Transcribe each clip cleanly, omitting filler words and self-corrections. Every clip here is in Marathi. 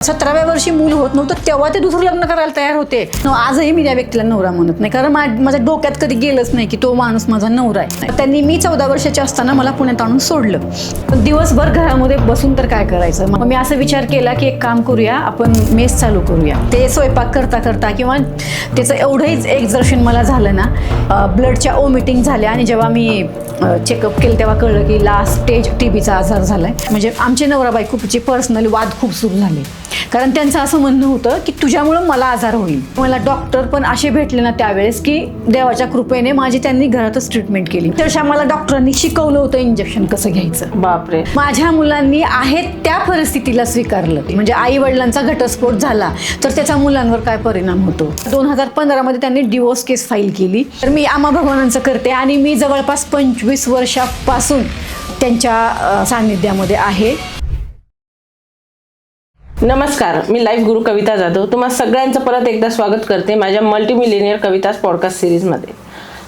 17व्या वर्षी मूल होत नव्हतं तेव्हा ते दुसरं लग्न करायला तयार होते. आजही मी त्या व्यक्तीला नवरा म्हणत नाही, कारण माझ्या डोक्यात कधी गेलंच नाही की तो माणूस माझा नवरा आहे. त्यांनी मी 14 वर्षाची असताना मला पुण्यात आणून सोडलं. दिवसभर घरामध्ये बसून तर काय करायचं, मग मी असा विचार केला की एक काम करूया, आपण मेस चालू करूया. ते स्वयंपाक करता करता किंवा त्याचं एवढंच एक्झर्शन मला झालं ना, ब्लडच्या ओमिटिंग झाल्या आणि जेव्हा मी चेकअप केलं तेव्हा कळलं की लास्ट स्टेज TBचा आजार झालाय. म्हणजे आमचे नवरा बायकोचे पर्सनली वाद खूप सुरू झाले, कारण त्यांचं असं म्हणणं होतं की तुझ्यामुळं मला आजार होईल. मला डॉक्टर पण असे भेटले ना त्यावेळेस की देवाच्या कृपेने माझी त्यांनी घरातच ट्रीटमेंट केली. तशा मला डॉक्टरांनी शिकवलं होतं इंजेक्शन कसं घ्यायचं. बापरे. माझ्या मुलांनी आहेत त्या परिस्थितीला स्वीकारलं. म्हणजे आई वडिलांचा घटस्फोट झाला तर त्याचा मुलांवर काय परिणाम होतो. 2015 मध्ये त्यांनी डिवोर्स केस फाईल केली. तर मी आम्हा भगवानांचं करते आणि मी जवळपास 25 वर्षापासून त्यांच्या सान्निध्यामध्ये आहे. नमस्कार, मी लाईव्ह गुरु कविता जाधव तुम्हा सगळ्यांचं परत एकदा स्वागत करते माझ्या मल्टीमिलिनियर कविताज पॉडकास्ट सिरीजमध्ये.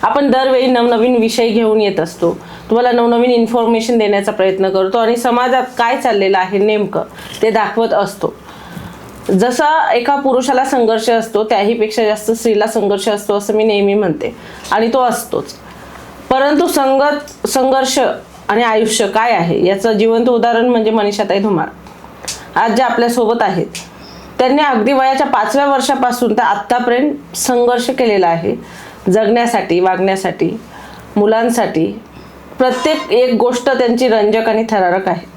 आपण दरवेळी नवनवीन विषय घेऊन येत असतो, तुम्हाला नवनवीन इन्फॉर्मेशन देण्याचा प्रयत्न करतो आणि समाजात काय चाललेलं आहे नेमकं ते दाखवत असतो. जसा एका पुरुषाला संघर्ष असतो त्याहीपेक्षा जास्त स्त्रीला संघर्ष असतो असं मी नेहमी म्हणते, आणि तो असतोच. परंतु संघर्ष आणि आयुष्य काय आहे याचं जिवंत उदाहरण म्हणजे मनीषाताई धुमाळ आज ज्या आपल्यासोबत आहेत. त्यांनी अगदी वयाच्या 5व्या वर्षापासून तर आत्तापर्यंत संघर्ष केलेला आहे. जगण्यासाठी, वागण्यासाठी, मुलांसाठी प्रत्येक एक गोष्ट त्यांची रंजक आणि थरारक आहे.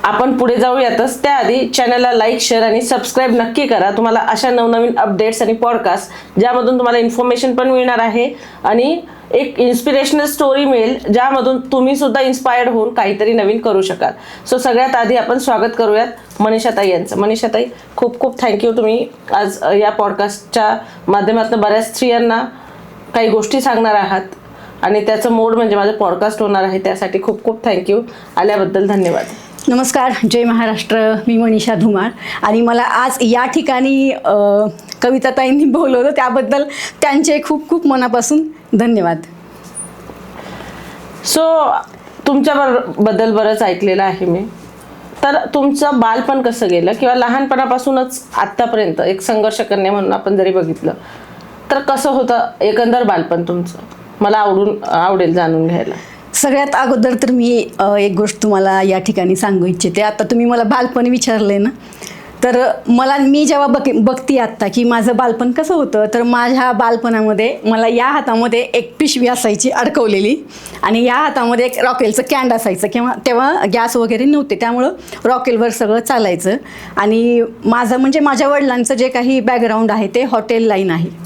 आपण पुढे जाऊयातच त्याआधी चॅनलला लाईक, शेअर आणि सबस्क्राईब नक्की करा. तुम्हाला अशा नवनवीन अपडेट्स आणि पॉडकास्ट ज्यामधून तुम्हाला इन्फॉर्मेशन पण मिळणार आहे आणि एक इन्स्पिरेशनल स्टोरी मिळेल ज्यामधून तुम्ही सुद्धा इन्स्पायर्ड होऊन काहीतरी नवीन करू शकाल. सो सगळ्यात आधी आपण स्वागत करूयात मनीषाताई यांचं. मनीषाताई, खूप खूप थँक्यू. तुम्ही आज या पॉडकास्टच्या माध्यमातून बऱ्याच स्त्रियांना काही गोष्टी सांगणार आहात आणि त्याचं मोड म्हणजे माझं पॉडकास्ट होणार आहे, त्यासाठी खूप खूप थँक्यू. आल्याबद्दल धन्यवाद. नमस्कार, जय महाराष्ट्र. मी मनीषा धुमाळ आणि मला आज या ठिकाणी कविताताईंनी बोलवलं त्याबद्दल त्यांचे खूप खूप मनापासून धन्यवाद. सो तुमच्याबद्दल बरंच ऐकलेलं आहे मी. तर तुमचं बालपण कसं गेलं किंवा लहानपणापासूनच आत्तापर्यंत एक संघर्ष करणे म्हणून आपण जरी बघितलं तर कसं होतं एकंदर बालपण तुमचं, मला आवडेल जाणून घ्यायला. सगळ्यात अगोदर तर मी एक गोष्ट तुम्हाला या ठिकाणी सांगू इच्छिते. आता तुम्ही मला बालपण विचारले ना, तर मी जेव्हा बघते आत्ता की माझं बालपण कसं होतं, तर माझ्या बालपणामध्ये मला या हातामध्ये एक पिशवी असायची अडकवलेली आणि या हातामध्ये एक रॉकेलचं कॅन्ड असायचं. किंवा तेव्हा गॅस वगैरे नव्हते त्यामुळं रॉकेलवर सगळं चालायचं. आणि माझं म्हणजे माझ्या वडिलांचं जे काही बॅकग्राऊंड आहे ते हॉटेल लाईन आहे,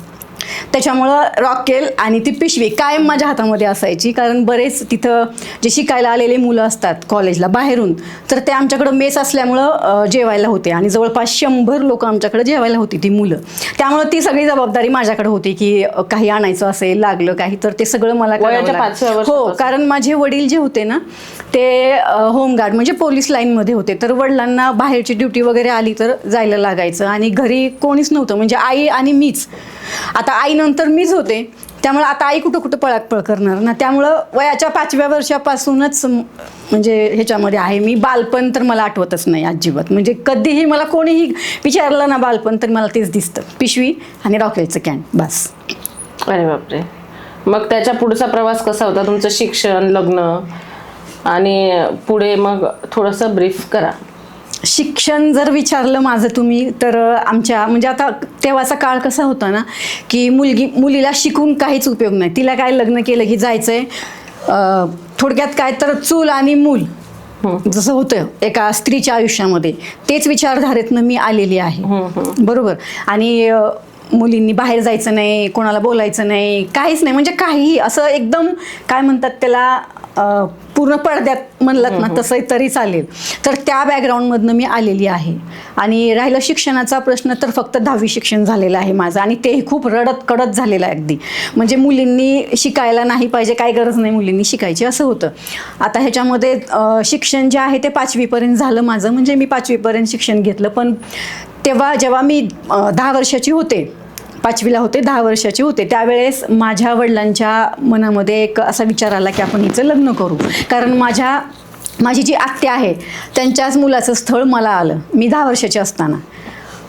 त्याच्यामुळं रॉकेल आणि ती पिशवी कायम माझ्या हातामध्ये असायची. कारण बरेच तिथं जे शिकायला आलेले मुलं असतात कॉलेजला बाहेरून, तर ते आमच्याकडं मेस असल्यामुळं जेवायला होते आणि जवळपास 100 लोक आमच्याकडे जेवायला होती ती मुलं. त्यामुळं ती सगळी जबाबदारी माझ्याकडे होती की काही आणायचं असेल, लागलं काही तर ते सगळं मला हो. कारण माझे वडील जे होते ना ते होमगार्ड म्हणजे पोलीस लाईनमध्ये होते, तर वडिलांना बाहेरची ड्युटी वगैरे आली तर जायला लागायचं आणि घरी कोणीच नव्हतं. म्हणजे आई आणि मीच. आता आईनंतर मीच होते, त्यामुळे आता आई कुठं पळापळ करणार ना. त्यामुळं वयाच्या 5व्या वर्षापासूनच म्हणजे ह्याच्यामध्ये आहे मी. बालपण तर मला आठवतच नाही अजिबात. म्हणजे कधीही मला कोणीही विचारलं ना बालपण तर मला तेच दिसतं, पिशवी आणि रॉकेलचं कॅन, बस. अरे बापरे. मग त्याच्या पुढचा प्रवास कसा होता तुमचं? शिक्षण, लग्न आणि पुढे मग थोडंसं ब्रीफ करा. शिक्षण जर विचारलं माझं तुम्ही तर आमच्या म्हणजे आता तेव्हाचा काळ कसा होता ना की मुलीला शिकून काहीच उपयोग नाही. तिला काय लग्न केलं की जायचंय थोडक्यात काय तर चूल आणि मूल जसं होतं एका स्त्रीच्या आयुष्यामध्ये, तेच विचारधारेतनं मी आलेली आहे. बरोबर. आणि मुलींनी बाहेर जायचं नाही, कोणाला बोलायचं नाही, काहीच नाही. म्हणजे काही असं एकदम काय म्हणतात त्याला पूर्ण पडद्यात म्हणलात ना तसं तरी चालेल. तर त्या बॅकग्राऊंडमधनं मी आलेली आहे. आणि राहिलं शिक्षणाचा प्रश्न तर फक्त 10वी शिक्षण झालेलं आहे माझं आणि तेही खूप रडत कडत झालेलं आहे अगदी. म्हणजे मुलींनी शिकायला नाही पाहिजे, काय गरज नाही मुलींनी शिकायची असं होतं. आता ह्याच्यामध्ये शिक्षण जे आहे ते 5वीपर्यंत झालं माझं. म्हणजे मी 5वीपर्यंत शिक्षण घेतलं. पण तेव्हा जेव्हा मी 10 वर्षाची होते, 5वीला होते, 10 वर्षाचे होते, त्यावेळेस माझ्या वडिलांच्या मनामध्ये एक असा विचार आला की आपण हिचं लग्न करू. कारण माझ्या माझी जी आत्या आहे त्यांच्याच मुलाचं स्थळ मला आलं मी 10 वर्षाची असताना.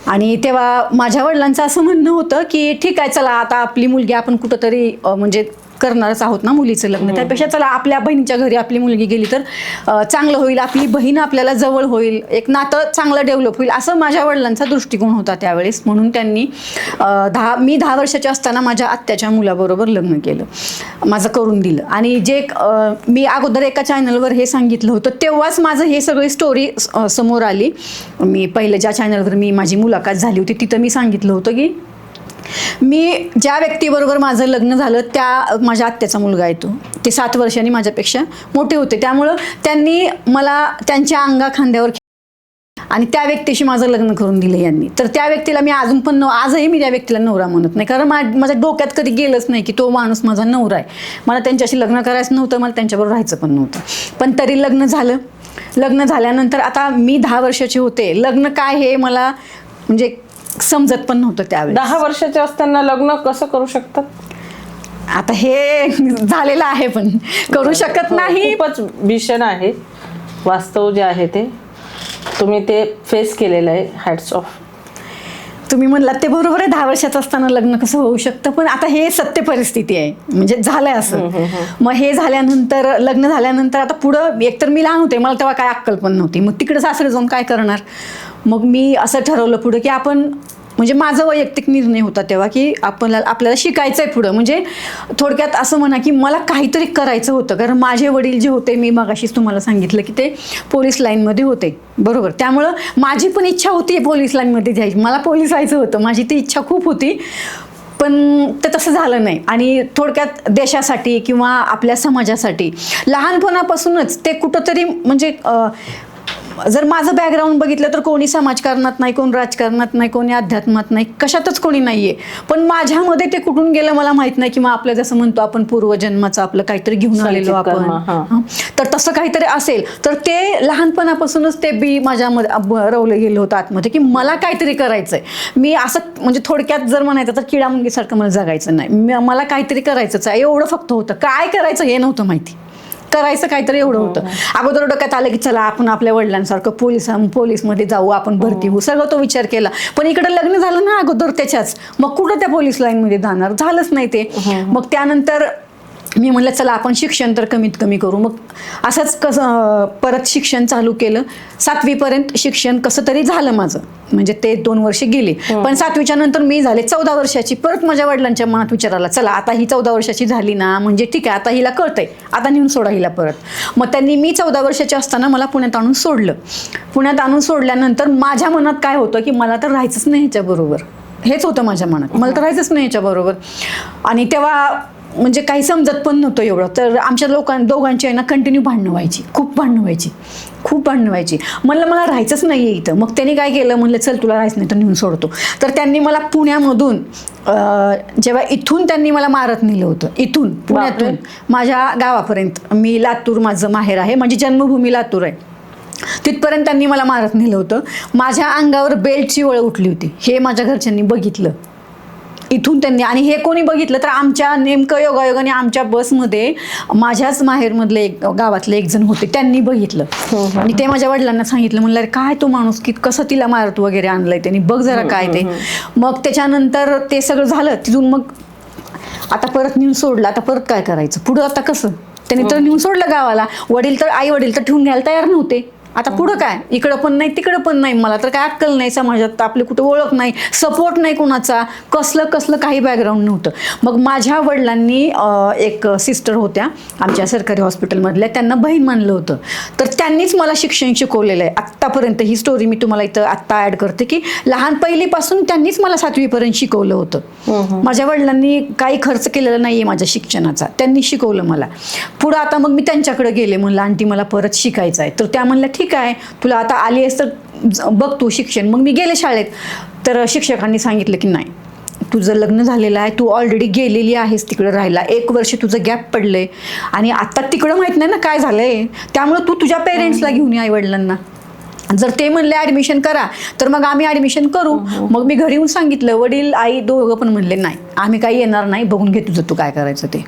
आणि तेव्हा माझ्या वडिलांचं असं म्हणणं होतं की ठीक आहे, चला आता आपली मुलगी आपण कुठंतरी म्हणजे करणारच आहोत ना मुलीचं लग्न, त्यापेक्षा चला आपल्या बहिणीच्या घरी आपली मुलगी गेली तर चांगलं होईल, आपली बहीण आपल्याला जवळ होईल, एक नातं चांगलं डेव्हलप होईल, असं माझ्या वडिलांचा दृष्टिकोन होता त्यावेळेस. म्हणून त्यांनी मी 10 वर्षाची असताना माझ्या आत्याच्या मुलाबरोबर लग्न केलं, माझं करून दिलं. आणि जे मी अगोदर एका चॅनलवर हे सांगितलं होतं तेव्हाच माझं हे सगळी स्टोरी समोर आली. मी पहिलं ज्या चॅनलवर माझी मुलाखत झाली होती तिथं मी सांगितलं होतं की मी ज्या व्यक्तीबरोबर माझं लग्न झालं त्या माझ्या आत्याचा मुलगा आहे तो, ते 7 वर्षांनी माझ्यापेक्षा मोठे होते. त्यामुळं त्यांनी मला त्यांच्या अंगा खांद्यावर आणि त्या व्यक्तीशी माझं लग्न करून दिलं यांनी. तर त्या व्यक्तीला मी अजून पण आजही मी त्या व्यक्तीला नवरा म्हणत नाही, कारण माझ्या डोक्यात कधी गेलंच नाही की तो माणूस माझा नवरा आहे. मला त्यांच्याशी लग्न करायचं नव्हतं, मला त्यांच्याबरोबर राहायचं पण नव्हतं. पण तरी लग्न झालं. लग्न झाल्यानंतर आता मी 10 वर्षाचे होते, लग्न काय हे मला म्हणजे समजत पण नव्हतं त्यावेळेस. 10 वर्षाचे असताना लग्न कसं करू शकतात? आता हे झालेलं आहे पण करू शकत नाही. खूपच भीषण आहे वास्तव जे आहे ते, तुम्ही ते फेस केलेलं आहे. Hats off. तुम्ही म्हणलात ते बरोबर आहे, 10 वर्षाचं असताना लग्न कसं होऊ शकतं, पण आता हे सत्य परिस्थिती आहे, म्हणजे झालंय असं. मग हे झाल्यानंतर लग्न झाल्यानंतर आता पुढं एकतर मी लहान होते, मला तेव्हा काय अक्कल पण नव्हती. मग तिकडे सासरे जाऊन काय करणार. मग मी असं ठरवलं पुढं की आपण म्हणजे माझा वैयक्तिक निर्णय होता तेव्हा की आपल्याला शिकायचं आहे पुढं. म्हणजे थोडक्यात असं म्हणा की मला काहीतरी करायचं होतं, कारण माझे वडील जे होते मी मगाशीच तुम्हाला सांगितलं की ते पोलीस लाईनमध्ये होते, बरोबर. त्यामुळं माझी पण इच्छा होती पोलीस लाईनमध्ये जायची, मला पोलीस व्हायचं होतं, माझी ती इच्छा खूप होती. पण ते तसं झालं नाही. आणि थोडक्यात देशासाठी किंवा आपल्या समाजासाठी लहानपणापासूनच ते कुठंतरी म्हणजे जर माझं बॅकग्राऊंड बघितलं तर कोणी समाजकारणात नाही, कोण राजकारणात नाही, कोणी अध्यात्मात नाही, कशातच कोणी नाही आहे. पण माझ्यामध्ये ते कुठून गेलं मला माहीत नाही, किंवा आपलं जसं म्हणतो आपण पूर्वजन्माचं आपलं काहीतरी घेऊन आलेलो आपण, तर तसं काहीतरी असेल. तर ते लहानपणापासूनच ते बी माझ्यामध्ये रवलं गेलं होतं आतमध्ये की मला काहीतरी करायचं आहे. मी असं म्हणजे थोडक्यात जर म्हणायचं तर किडा मुंगीसारखं मला जगायचं नाही, मला काहीतरी करायचंच आहे एवढं फक्त होतं. काय करायचं हे नव्हतं माहिती, करायचं काहीतरी एवढं होतं. अगोदर डोक्यात आलं की चला आपण आपल्या वडिलांसारखं पोलीसमध्ये जाऊ, आपण भरती होऊ, सगळं तो विचार केला. पण इकडे लग्न झालं ना अगोदर त्याच्याच, मग कुठं त्या पोलीस लाईनमध्ये जाणार, झालंच नाही ते. मग त्यानंतर मी म्हणलं चला आपण शिक्षण तर कमीत कमी करू. मग असंच कसं परत शिक्षण चालू केलं. 7वी पर्यंत शिक्षण कसं तरी झालं माझं, म्हणजे ते 2 वर्ष गेली. पण 7वीच्या नंतर मी झाले 14 वर्षाची. परत माझ्या वडिलांच्या मनात विचार आला, चला आता ही 14 वर्षाची झाली ना, म्हणजे ठीक आहे आता हिला कळतंय, आता नेऊन सोडा हिला परत. मग त्यांनी मी 14 वर्षाची असताना मला पुण्यात आणून सोडलं. पुण्यात आणून सोडल्यानंतर माझ्या मनात काय होतं की मला तर राहायचंच नाही ह्याच्याबरोबर, हेच होतं माझ्या मनात, मला तर राहायचंच नाही ह्याच्याबरोबर. आणि तेव्हा म्हणजे काही समजत पण नव्हतं एवढं. तर आमच्या दोघांची आहे ना कंटिन्यू भांडणं व्हायची, खूप भांडणं व्हायची. म्हणलं मला राहायचंच नाही आहे इथं. मग त्यांनी काय केलं, म्हणलं चल तुला राहायचं नाही तर नेऊन सोडतो. तर त्यांनी मला पुण्यामधून जेव्हा इथून त्यांनी मला मारत नेलं होतं, इथून पुण्यातून माझ्या गावापर्यंत, मी लातूर माझं माहेर आहे, माझी जन्मभूमी लातूर आहे, तिथपर्यंत त्यांनी मला मारत नेलं होतं. माझ्या अंगावर बेल्टची वळ उठली होती, हे माझ्या घरच्यांनी बघितलं इथून त्यांनी. आणि हे कोणी बघितलं तर आमच्या नेमकं योगायोगाने आमच्या बसमध्ये माझ्याच माहेरमधले गावातले एक जण होते, त्यांनी बघितलं. आणि ते माझ्या वडिलांना सांगितलं, म्हणलं काय तो माणूस की कसं तिला मारत वगैरे आणलंय त्यांनी, बघ जरा काय ते. मग त्याच्यानंतर ते सगळं झालं. तिथून मग आता परत नेऊन सोडलं, आता परत काय करायचं पुढं, आता कसं. त्यांनी तर नेऊन सोडलं गावाला, आई वडील तर ठेवून घ्यायला तयार नव्हते. आता पुढं काय, इकडं पण नाही तिकडं पण नाही, मला तर काय अक्कल नाही, समाजात आपली कुठं ओळख नाही, सपोर्ट नाही कोणाचा, कसलं काही बॅकग्राऊंड नव्हतं. मग माझ्या वडिलांनी एक सिस्टर होत्या आमच्या सरकारी हॉस्पिटलमधल्या, त्यांना बहीण मानलं होतं. तर त्यांनीच मला शिक्षण शिकवलेलं आहे आत्तापर्यंत. ही स्टोरी मी तुम्हाला इथं आत्ता ॲड करते की लहान पहिलीपासून त्यांनीच मला 7वी पर्यंत शिकवलं होतं. माझ्या वडिलांनी काही खर्च केलेला नाही आहे माझ्या शिक्षणाचा, त्यांनी शिकवलं मला. पुढं आता मग मी त्यांच्याकडे गेले, म्हणलं आंटी मला परत शिकायचं आहे. तर त्या म्हणल्या ठीक आहे, तुला आता आली आहेस तर बघ तू शिक्षण. मग मी गेले शाळेत. तर शिक्षकांनी सांगितलं की नाही, तुझं लग्न झालेलं आहे, तू ऑलरेडी गेलेली आहेस तिकडे राहायला, 1 वर्ष तुझं गॅप पडलंय आणि आता तिकडं माहित नाही ना काय झालंय, त्यामुळे तू तुझ्या पेरेंट्सला घेऊन ये, आई वडिलांना. जर ते म्हणले ॲडमिशन करा तर मग आम्ही ॲडमिशन करू. मग मी घरी येऊन सांगितलं, वडील आई दोघं पण म्हणले नाही आम्ही काही येणार नाही, बघून घे तुझं तू काय करायचं ते.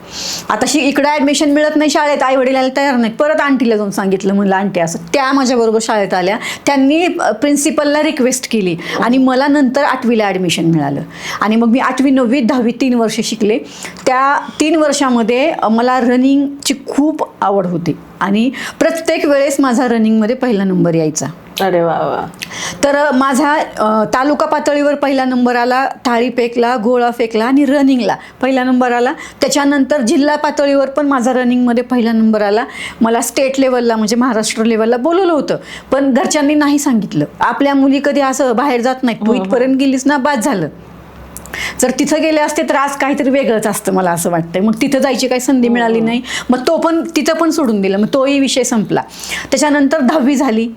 आता इकडं ॲडमिशन मिळत नाही शाळेत, आई वडील यायला तयार नाहीत. परत आंटीला जाऊन सांगितलं, म्हणलं आंटी असं. त्या माझ्याबरोबर शाळेत आल्या, त्यांनी प्रिन्सिपलला रिक्वेस्ट केली आणि मला नंतर 8वीला ॲडमिशन मिळालं. आणि मग मी 8वी 9वी 10वी 3 वर्ष शिकले. त्या 3 वर्षामध्ये मला रनिंगची खूप आवड होती आणि प्रत्येक वेळेस माझा रनिंगमध्ये पहिला नंबर यायचा. अरे वा वा. तर माझा तालुका पातळीवर पहिला नंबर आला, थाळी फेकला, गोळा फेकला आणि रनिंगला पहिला नंबर आला. त्याच्यानंतर जिल्हा पातळीवर पण माझा रनिंगमध्ये पहिला नंबर आला. मला स्टेट लेवलला म्हणजे महाराष्ट्र लेवलला बोलवलं होतं, पण घरच्यांनी नाही सांगितलं. आपल्या मुली कधी असं बाहेर जात नाहीत, तू इथपर्यंत गेलीस ना बाद झालं. जर तिथं गेले असते तर आज काहीतरी वेगळंच असतं मला असं वाटतंय. मग तिथं जायची काही संधी मिळाली नाही, मग तिथं पण सोडून दिलं. मग तोही विषय संपला. त्याच्यानंतर 10वी झाली.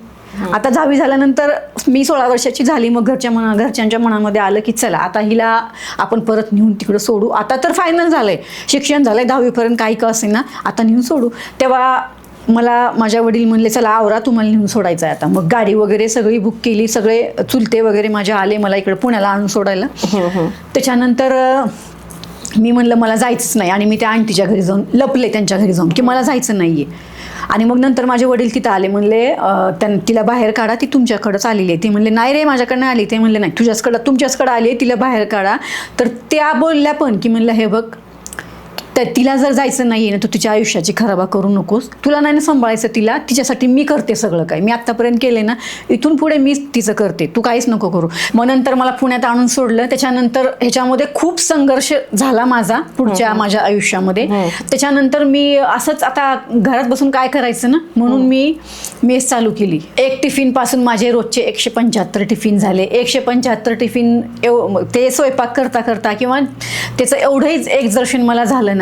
आता 10वी झाल्यानंतर मी 16 वर्षाची झाली. मग घरच्यांच्या मनामध्ये आलं की चला आता हिला आपण परत नेऊन तिकडं सोडू. आता तर फायनल झालंय, शिक्षण झालंय 10वीपर्यंत, काही का असेल ना, आता नेऊन सोडू. तेव्हा मला माझ्या वडील म्हणले चला आवरा, तुम्हाला नेऊन सोडायचं आहे आता. मग गाडी वगैरे सगळी बुक केली, सगळे चुलते वगैरे माझे आले मला इकडे पुण्याला आणून सोडायला. त्याच्यानंतर मी म्हणलं मला जायचंच नाही आणि मी त्या आंटीच्या घरी जाऊन लपले, त्यांच्या घरी जाऊन की मला जायचं नाही आहे. आणि मग नंतर माझे वडील तिथं आले, म्हणले तिला बाहेर काढा, ती तुमच्याकडंच आलेली आहे. ती म्हणले नाही रे माझ्याकडनं आली. ते म्हणले नाही तुमच्याचकडं आली आहे, तिला बाहेर काढा. तर त्या बोलल्या पण की म्हणलं हे बघ, तर तिला जर जायचं नाही आहे ना, तू तिच्या आयुष्याची खराबा करू नकोस, तुला नाही ना सांभाळायचं तिला, तिच्यासाठी मी करते सगळं काही, मी आत्तापर्यंत केले ना, इथून पुढे मीच तिचं करते, तू काहीच नको करू. मग नंतर मला पुण्यात आणून सोडलं. त्याच्यानंतर ह्याच्यामध्ये खूप संघर्ष झाला माझा पुढच्या माझ्या आयुष्यामध्ये. त्याच्यानंतर मी असंच आता घरात बसून काय करायचं ना, म्हणून मी मेस चालू केली. एक टिफिनपासून माझे रोजचे 175 टिफिन झाले. 175 टिफिन ते स्वयंपाक करता करता किंवा त्याचं एवढंच एक्झर्शन मला झालं ना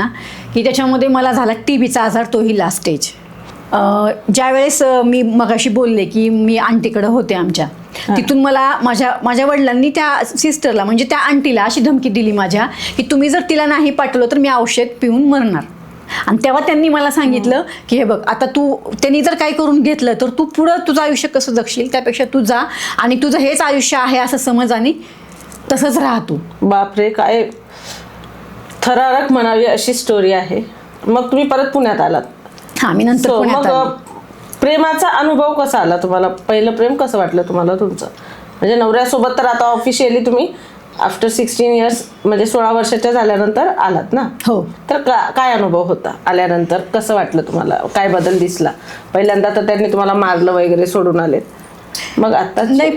की त्याच्यामध्ये मला झाला टीबीचा आजार, तोही लास्ट स्टेज. ज्यावेळेस मी मगाशी बोलले की मी आंटीकडे होते आमच्या, तिथून मला माझ्या वडिलांनी त्या सिस्टरला म्हणजे त्या आंटीला अशी धमकी दिली माझ्या की तुम्ही जर तिला नाही पाठवलं तर मी औषध पिऊन मरणार. आणि तेव्हा त्यांनी मला सांगितलं की हे बघ आता त्यांनी जर काही करून घेतलं तर तू पुढं तुझं आयुष्य कसं जगशील, त्यापेक्षा तू जा आणि तुझं हेच आयुष्य आहे असं समज आणि तसंच राहतो. बापरे, काय थरारक म्हणावी अशी स्टोरी आहे. मग तुम्ही परत पुण्यात आलात. हां, मी नंतर पुण्यात मग आले. प्रेमाचा अनुभव कसा आला तुम्हाला? पहिलं प्रेम कसं वाटलं तुम्हाला तुमचं? म्हणजे नवऱ्यासोबत तर आता ऑफिशियली तुम्ही आफ्टर 16 इयर्स म्हणजे 16 वर्षाच्या झाल्यानंतर आलात ना? हो. तर काय अनुभव होता आल्यानंतर? कसं वाटलं तुम्हाला? काय बदल दिसला? पहिल्यांदा तर त्यांनी तुम्हाला मारलं वगैरे, सोडून आलेत. मग आता नाही,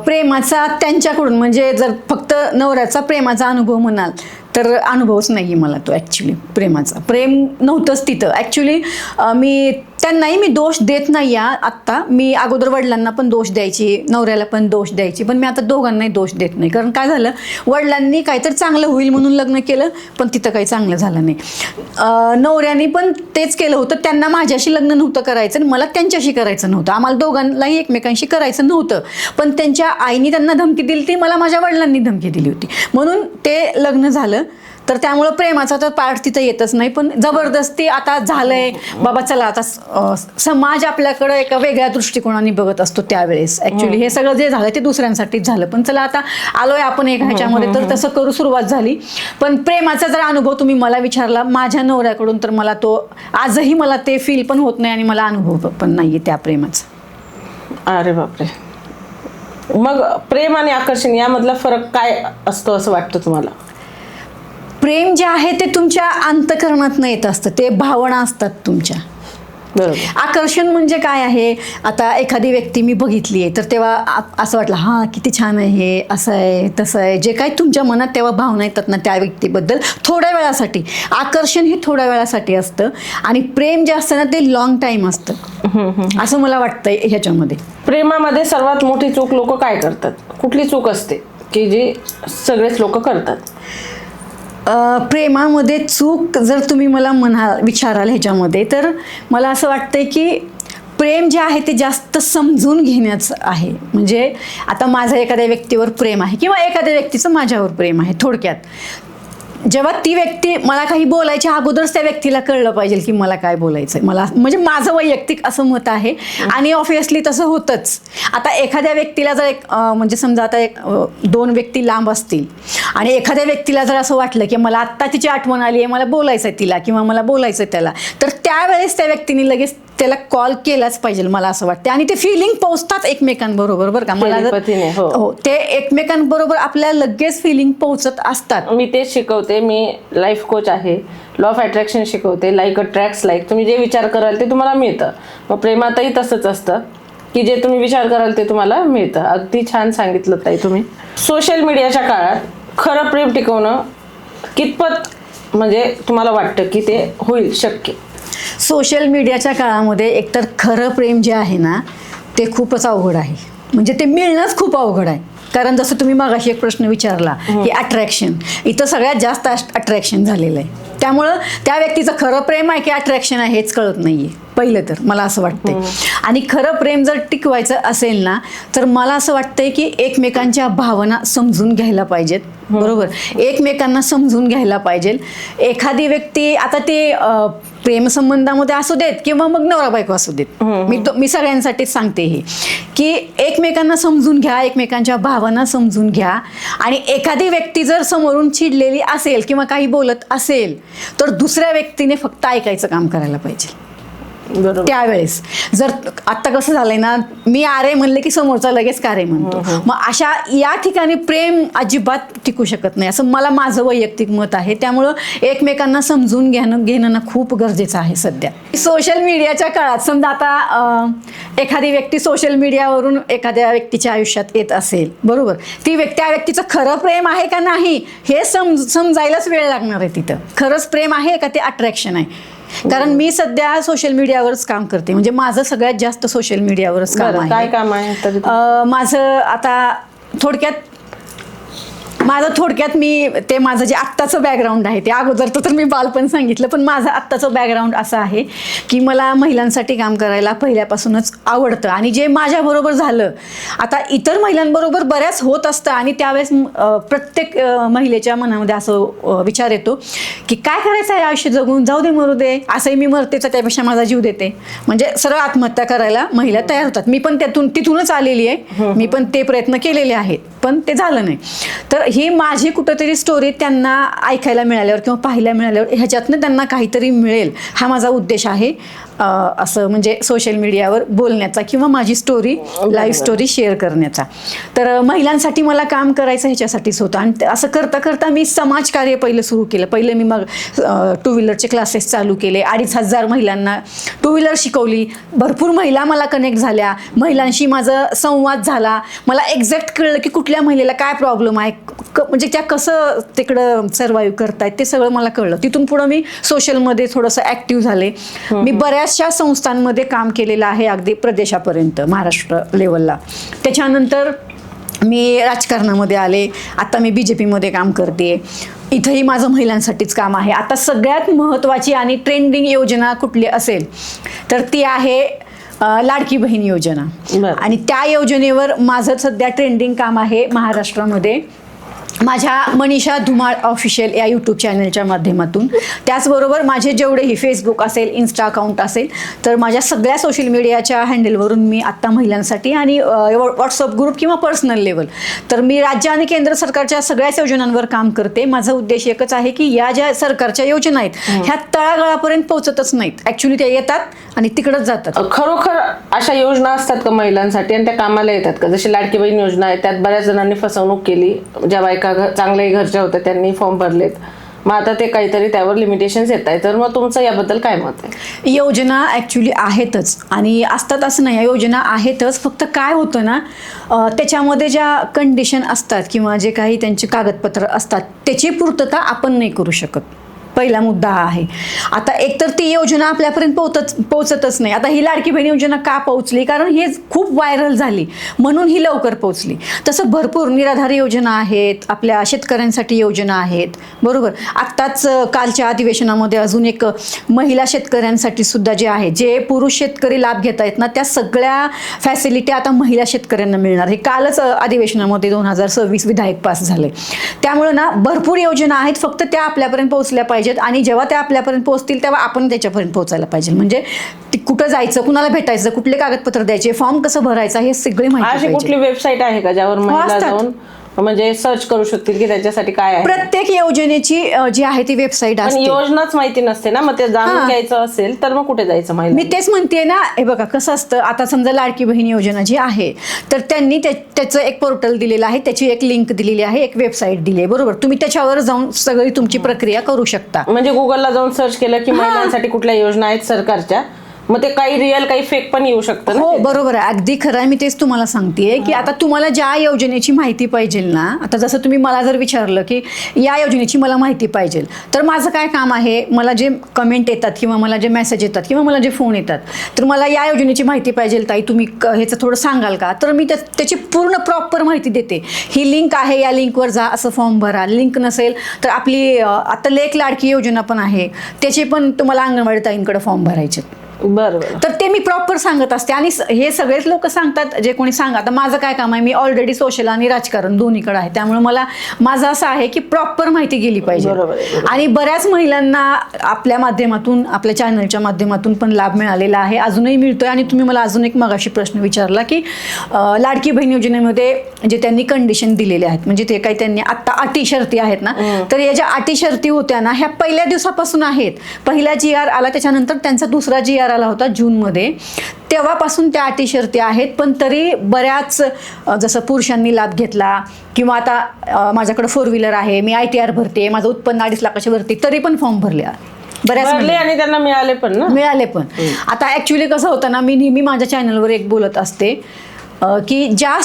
प्रेमाचा त्यांच्याकडून म्हणजे जर फक्त नवऱ्याचा प्रेमाचा अनुभव म्हणाल तर अनुभवच नाही आहे मला तो. ॲक्च्युली प्रेम नव्हतंच तिथं. ॲक्च्युली त्यांनाही मी दोष देत नाही आहे आत्ता. मी अगोदर वडिलांना पण दोष द्यायची, नवऱ्याला पण दोष द्यायची, पण मी आता दोघांनाही दोष देत नाही. कारण काय झालं, वडिलांनी काहीतरी चांगलं होईल म्हणून लग्न केलं, पण तिथं काही चांगलं झालं नाही. नवऱ्याने पण तेच केलं होतं, त्यांना माझ्याशी लग्न नव्हतं करायचं आणि मला त्यांच्याशी करायचं नव्हतं. आम्हाला दोघांनाही एकमेकांशी करायचं नव्हतं, पण त्यांच्या आईने त्यांना धमकी दिली ती, मला माझ्या वडिलांनी धमकी दिली होती, म्हणून ते लग्न झालं. तर त्यामुळं प्रेमाचा तर पार्ट तिथं येतच नाही. पण जबरदस्ती आता झालंय बाबा चला आता समाज आपल्याकडं एका वेगळ्या दृष्टिकोनाने बघत असतो त्यावेळेस. ॲक्च्युली हे सगळं जे झालं ते दुसऱ्यांसाठीच झालं, पण चला आता आलोय आपण एक ह्याच्यामध्ये तर तसं करू, सुरुवात झाली. पण प्रेमाचा जर अनुभव तुम्ही मला विचारला माझ्या नवऱ्याकडून, तर मला तो आजही मला ते फील पण होत नाही आणि मला अनुभव पण नाही आहे त्या प्रेमाचा. अरे बापरे. मग प्रेम आणि आकर्षण यामधला फरक काय असतो असं वाटतं तुम्हाला? प्रेम जे आहे ते तुमच्या अंतःकरणातनं येत असतं, ते भावना असतात तुमच्या. बरोबर. आकर्षण म्हणजे काय आहे, आता एखादी व्यक्ती मी बघितली आहे तर तेव्हा असं वाटलं हां किती छान आहे, असं आहे तसं आहे, जे काही तुमच्या मनात तेव्हा भावना येतात ना त्या व्यक्तीबद्दल थोड्या वेळासाठी. आकर्षण हे थोड्या वेळासाठी असतं आणि प्रेम जे असतं ना ते लॉंग टाईम असतं असं मला वाटतंय ह्याच्यामध्ये. प्रेमामध्ये सर्वात मोठी चूक लोक काय करतात? कुठली चूक असते की जी सगळेच लोक करतात? प्रेमामध्ये चूक जर तुम्ही मला विचाराल ह्याच्यामध्ये, तर मला असं वाटतंय की प्रेम जे आहे ते जास्त समजून घेण्याचं आहे. म्हणजे आता माझं एखाद्या व्यक्तीवर प्रेम आहे किंवा एखाद्या व्यक्तीचं माझ्यावर प्रेम आहे, थोडक्यात जेव्हा ती व्यक्ती मला काही बोलायच्या अगोदरच त्या व्यक्तीला कळलं पाहिजे की मला काय बोलायचंय, मला म्हणजे माझं वैयक्तिक असं मत आहे. आणि ऑब्व्हियसली तसं होतंच. आता एखाद्या व्यक्तीला जर म्हणजे समजा आता दोन व्यक्ती लांब असतील आणि एखाद्या व्यक्तीला जर असं वाटलं की मला आत्ता तिची आठवण आली आहे, मला बोलायचं आहे तिला किंवा मला बोलायचं आहे त्याला, तर त्यावेळेस त्या व्यक्तीने लगेच त्याला कॉल केलाच पाहिजे, मला असं वाटतं. आणि ते फिलिंग पोहोचतात एकमेकांबरोबर, बरं का. मला हो, ते एकमेकांबरोबर आपल्याला लगेच फिलिंग पोहोचत असतात. मी तेच शिकवते. मी लाईफ कोच आहे, लॉ ऑफ अट्रॅक्शन शिकवते. Like attracts like. तुम्ही जे विचार कराल ते तुम्हाला मिळतं. मग प्रेमातही तसंच असतं की जे तुम्ही विचार कराल ते तुम्हाला मिळतं. अगदी छान सांगितलं ताई तुम्ही. सोशल मीडियाच्या काळात खरं प्रेम टिकवणं कितपत म्हणजे तुम्हाला वाटतं की ते होईल शक्य? सोशल मीडियाच्या काळामध्ये एकतर खरं प्रेम जे आहे ना ते खूपच अवघड आहे. म्हणजे ते मिळणंच खूप अवघड आहे. कारण जसं तुम्ही मागाशी एक प्रश्न विचारला की अट्रॅक्शन, इथं सगळ्यात जास्त अट्रॅक्शन झालेलं आहे. त्यामुळं त्या व्यक्तीचं खरं प्रेम आहे की अट्रॅक्शन आहे हेच कळत नाहीये पहिलं तर, मला असं वाटतंय. आणि खरं प्रेम जर टिकवायचं असेल ना तर मला असं वाटतंय की एकमेकांच्या भावना समजून घ्यायला पाहिजेत. बरोबर, एकमेकांना समजून घ्यायला पाहिजे. एखादी व्यक्ती आता ते प्रेमसंबंधामध्ये असू देत किंवा मग नवरा बायको असू देत, मी सगळ्यांसाठीच सांगते हे की एकमेकांना समजून घ्या, एकमेकांच्या भावना समजून घ्या. आणि एखादी व्यक्ती जर समोरून चिडलेली असेल किंवा काही बोलत असेल तर दुसऱ्या व्यक्तीने फक्त ऐकायचं काम करायला पाहिजे. बरोबर. त्यावेळेस जर आता कसं झालंय ना, मी आरे म्हणले की समोरचा लगेच कारे म्हणतो. मग अशा या ठिकाणी प्रेम अजिबात टिकू शकत नाही, असं मला माझं वैयक्तिक मत आहे. त्यामुळं एकमेकांना समजून घेणं ना खूप गरजेचं आहे सध्या. सोशल मीडियाच्या काळात समजा आता एखादी व्यक्ती सोशल मीडियावरून एखाद्या व्यक्तीच्या आयुष्यात येत असेल, बरोबर, त्या व्यक्तीचं खरं प्रेम आहे का नाही हे समजायलाच वेळ लागणार आहे. तिथं खरंच प्रेम आहे का ते अट्रॅक्शन आहे. कारण मी सध्या सोशल मीडियावरच काम करते, म्हणजे माझं सगळ्यात जास्त सोशल मीडियावरच काम आहे. काय काम आहे? माझं आता थोडक्यात मी ते माझं जे आत्ताचं बॅकग्राऊंड आहे ते, अगोदरचं तर मी बालपण सांगितलं, पण माझं आत्ताचं बॅकग्राऊंड असं आहे की मला महिलांसाठी काम करायला पहिल्यापासूनच आवडतं. आणि जे माझ्याबरोबर झालं, आता इतर महिलांबरोबर बऱ्याच होत असतं आणि त्यावेळेस प्रत्येक महिलेच्या मनामध्ये असं विचार येतो की काय करायचं आहे आयुष्य जगून, जाऊ दे मरू दे, असंही मी मरतेच त्यापेक्षा माझा जीव देते, म्हणजे सरळ आत्महत्या करायला महिला तयार होतात. मी पण तिथूनच आलेली आहे, मी पण ते प्रयत्न केलेले आहेत, पण ते झालं नाही. तर ही माझी कुठंतरी स्टोरी त्यांना ऐकायला मिळाल्यावर किंवा पाहायला मिळाल्यावर ह्याच्यातनं त्यांना काहीतरी मिळेल हा माझा उद्देश आहे. असं म्हणजे सोशल मीडियावर बोलण्याचा किंवा माझी स्टोरी, लाईव्ह स्टोरी शेअर करण्याचा. तर महिलांसाठी मला काम करायचं ह्याच्यासाठीच होतं. आणि असं करता करता मी समाजकार्य पहिलं सुरू केलं. पहिलं मी मग 2 व्हीलरचे क्लासेस चालू केले. 2,500 महिलांना 2 व्हीलर शिकवली. भरपूर महिला मला कनेक्ट झाल्या, महिलांशी माझा संवाद झाला. मला एक्झॅक्ट कळलं की कुठल्या महिलेला काय प्रॉब्लेम आहे, म्हणजे त्या कसं तिकडं सर्वाईव्ह करतायत ते सगळं मला कळलं. तिथून पुढं मी सोशलमध्ये थोडंसं ॲक्टिव्ह झाले. मी बऱ्याचशा संस्थांमध्ये काम केलेलं आहे, अगदी प्रदेशापर्यंत, महाराष्ट्र लेवलला. त्याच्यानंतर मी राजकारणामध्ये आले. आता मी BJPमध्ये काम करते. इथंही माझं महिलांसाठीच काम आहे. आता सगळ्यात महत्त्वाची आणि ट्रेंडिंग योजना कुठली असेल तर ती आहे लाडकी बहीण योजना. आणि त्या योजनेवर माझं सध्या ट्रेंडिंग काम आहे महाराष्ट्रामध्ये, माझ्या मनीषा धुमाळ ऑफिशियल या यूट्यूब चॅनलच्या माध्यमातून. त्याचबरोबर माझे जेवढेही फेसबुक असेल, इन्स्टा अकाउंट असेल, तर माझ्या सगळ्या सोशल मीडियाच्या हँडलवरून मी आत्ता महिलांसाठी आणि व्हॉट्सअप ग्रुप किंवा पर्सनल लेवल, तर मी राज्य आणि केंद्र सरकारच्या सगळ्याच योजनांवर काम करते. माझा उद्देश एकच आहे की या ज्या सरकारच्या योजना आहेत ह्या तळागाळापर्यंत पोहोचतच नाहीत. ॲक्च्युली त्या येतात आणि तिकडंच जातात. खरोखर अशा योजना असतात का महिलांसाठी आणि त्या कामाला येतात का? जशी लाडकी बहीण योजना आहे, त्यात बऱ्याच जणांनी फसवणूक केली. ज्या बायका चांगल्याही घरच्या होत्या त्यांनी फॉर्म भरलेत, मग आता ते काहीतरी त्यावर लिमिटेशन्स येत आहेत. तर मग तुमचं याबद्दल काय मत आहे? योजना ॲक्च्युली आहेतच आणि असतात असं नाही, योजना आहेतच. फक्त काय होतं ना, त्याच्यामध्ये ज्या कंडिशन असतात किंवा जे काही त्यांचे कागदपत्र असतात त्याची पूर्तता आपण नाही करू शकत. पहिला मुद्दा हा आहे. आता एकतर ती योजना आपल्यापर्यंत पोहोचतच नाही. आता ही लाडकी बहीण योजना का पोहोचली? कारण हे खूप व्हायरल झाली म्हणून ही लवकर पोहोचली. तसं भरपूर निराधार योजना आहेत, आपल्या शेतकऱ्यांसाठी योजना आहेत, बरोबर. आत्ताच कालच्या अधिवेशनामध्ये अजून एक महिला शेतकऱ्यांसाठी सुद्धा जे आहे, जे पुरुष शेतकरी लाभ घेत आहेत ना, त्या सगळ्या फॅसिलिटी आता महिला शेतकऱ्यांना मिळणार. हे कालच अधिवेशनामध्ये 2026 विधायक पास झाले. त्यामुळे ना भरपूर योजना आहेत, फक्त त्या आपल्यापर्यंत पोहोचल्या पाहिजेत. आणि जेव्हा त्या आपल्यापर्यंत पोहोचतील तेव्हा आपण त्याच्यापर्यंत पोहोचायला पाहिजे. म्हणजे कुठं जायचं, कुणाला भेटायचं, कुठले कागदपत्र द्यायचे, फॉर्म कसं भरायचा, हे सगळी माहिती अशी कुठली वेबसाईट आहे का ज्यावर महिला जाऊन म्हणजे सर्च करू शकतील की त्याच्यासाठी काय आहे? प्रत्येक योजनेची जी आहे ती वेबसाईट असते. योजनाच माहिती नसते ना, मग ते जाणून घ्यायचं असेल तर मग कुठे जायचं? महिला मी तेच म्हणते ना. हे बघा कसं असतं, आता समजा लाडकी बहीण योजना जी आहे तर त्यांनी त्याचं एक पोर्टल दिलेलं आहे, त्याची एक लिंक दिलेली आहे, एक वेबसाईट दिली आहे, बरोबर. तुम्ही त्याच्यावर जाऊन सगळी तुमची प्रक्रिया करू शकता. म्हणजे गुगलला जाऊन सर्च केलं की महिलांसाठी कुठल्या योजना आहेत सरकारच्या, मग ते काही रिअल काही फेक पण येऊ शकतं. हो बरोबर आहे, अगदी खरं आहे. मी तेच तुम्हाला सांगतेय की आता तुम्हाला ज्या योजनेची माहिती पाहिजे ना, आता जसं तुम्ही मला जर विचारलं की या योजनेची मला माहिती पाहिजे, तर माझं काय काम आहे, मला जे कमेंट येतात किंवा मला जे मेसेज येतात किंवा मला जे फोन येतात, तर मला या योजनेची माहिती पाहिजे ताई, तुम्ही ह्याचं थोडं सांगाल का, तर मी त्याची पूर्ण प्रॉपर माहिती देते. ही लिंक आहे, या लिंकवर जा, असं फॉर्म भरा. लिंक नसेल तर आपली आता लेक लाडकी योजना पण आहे, त्याचे पण तुम्हाला अंगणवाडी ताईंकडे फॉर्म भरायचे. बरोबर. तर ते मी प्रॉपर सांगत असते आणि हे सगळेच लोक सांगतात, जे कोणी सांगा. आता माझं काय काम आहे, मी ऑलरेडी सोशल आणि राजकारण दोन्हीकडे आहे, त्यामुळे माझं असं आहे की प्रॉपर माहिती गेली पाहिजे. आणि बऱ्याच महिलांना आपल्या माध्यमातून, आपल्या चॅनलच्या माध्यमातून पण लाभ मिळालेला आहे, अजूनही मिळतोय. आणि तुम्ही मला अजून एक मगाशी प्रश्न विचारला की लाडकी बहीण योजनेमध्ये जे त्यांनी कंडिशन दिलेले आहेत, म्हणजे ते काही त्यांनी आत्ता अटी शर्ती आहेत ना, तर या ज्या अटी शर्ती होत्या ना, ह्या पहिल्या दिवसापासून आहेत. पहिला GR आला, त्याच्यानंतर त्यांचा दुसरा GR आला होता जूनमध्ये, तेव्हापासून त्या अटी शर्ती आहेत. पण तरी बऱ्याच, जसं पुरुषांनी लाभ घेतला किंवा आता माझ्याकडे 4 व्हीलर आहे, मी ITR भरते, माझं उत्पन्न 2.5 लाखाच्या वरती, तरी पण फॉर्म भरले बऱ्याच आणि त्यांना मिळाले पण ना. मिळाले पण. आता ऍक्च्युली कसं होतं ना, मी नेहमी माझ्या चॅनलवर एक बोलत असते की ज्या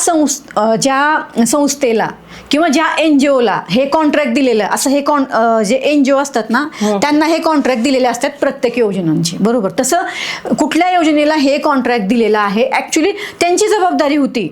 संस्थेला किंवा ज्या NGOला हे कॉन्ट्रॅक्ट दिलेलं असं, हे जे NGO असतात ना, त्यांना हे कॉन्ट्रॅक्ट दिलेले असतात प्रत्येक योजनांची, बरोबर. तसं कुठल्या योजनेला हे कॉन्ट्रॅक्ट दिलेलं आहे, ऍक्च्युली त्यांची जबाबदारी होती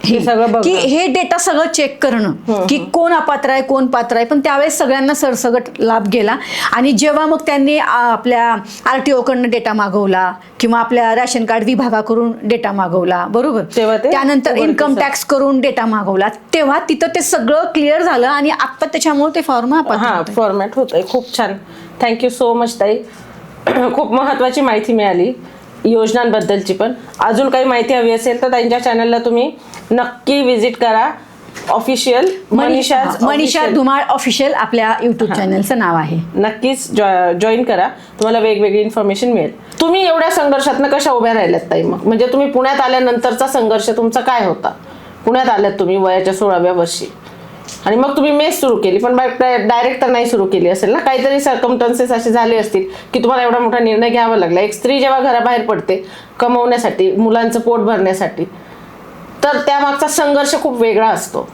की हे डेटा सगळं चेक करणं की कोण अपात्र आहे, कोण पात्र आहे. पण त्यावेळेस सगळ्यांना सरसगट लाभ गेला. आणि जेव्हा मग त्यांनी आपल्या RTO कडनं डेटा मागवला किंवा आपल्या राशन कार्ड विभागाकडून डेटा मागवला, बरोबर, त्यानंतर इन्कम टॅक्स करून डेटा मागवला, तेव्हा तिथं ते सगळं क्लिअर झालं. आणि आता त्याच्यामुळे ते फॉर्मॅट होत आहे. खूप छान, थँक्यू सो मच ताई. खूप महत्वाची माहिती मिळाली योजनांबद्दलची. पण अजून काही माहिती हवी असेल तर त्यांच्या चॅनलला तुम्ही नक्की विजिट करा. ऑफिशियल मनीषा धुमाळ ऑफिशियल आपल्या YouTube चॅनलचं नाव आहे. नक्कीच जॉईन करा, तुम्हाला वेगवेगळी इन्फॉर्मेशन मिळेल. तुम्ही एवढ्या संघर्षातनं कशा उभ्या राहिल्यात ताई? मग म्हणजे तुम्ही पुण्यात आल्यानंतरचा संघर्ष तुमचा काय होता? पुण्यात आल्यात तुम्ही वयाच्या 16व्या वर्षी आणि मग तुम्ही मेस सुरू केली, पण डायरेक्ट तर नाही सुरू केली असेल ना, काहीतरी सर्कमस्टन्सेस असे झाले असतील की तुम्हाला एवढा मोठा निर्णय घ्यावा लागला. एक स्त्री जेव्हा घराबाहेर पडते कमवण्यासाठी, मुलांचं पोट भरण्यासाठी, तर त्यामागचा संघर्ष खूप वेगळा असतो.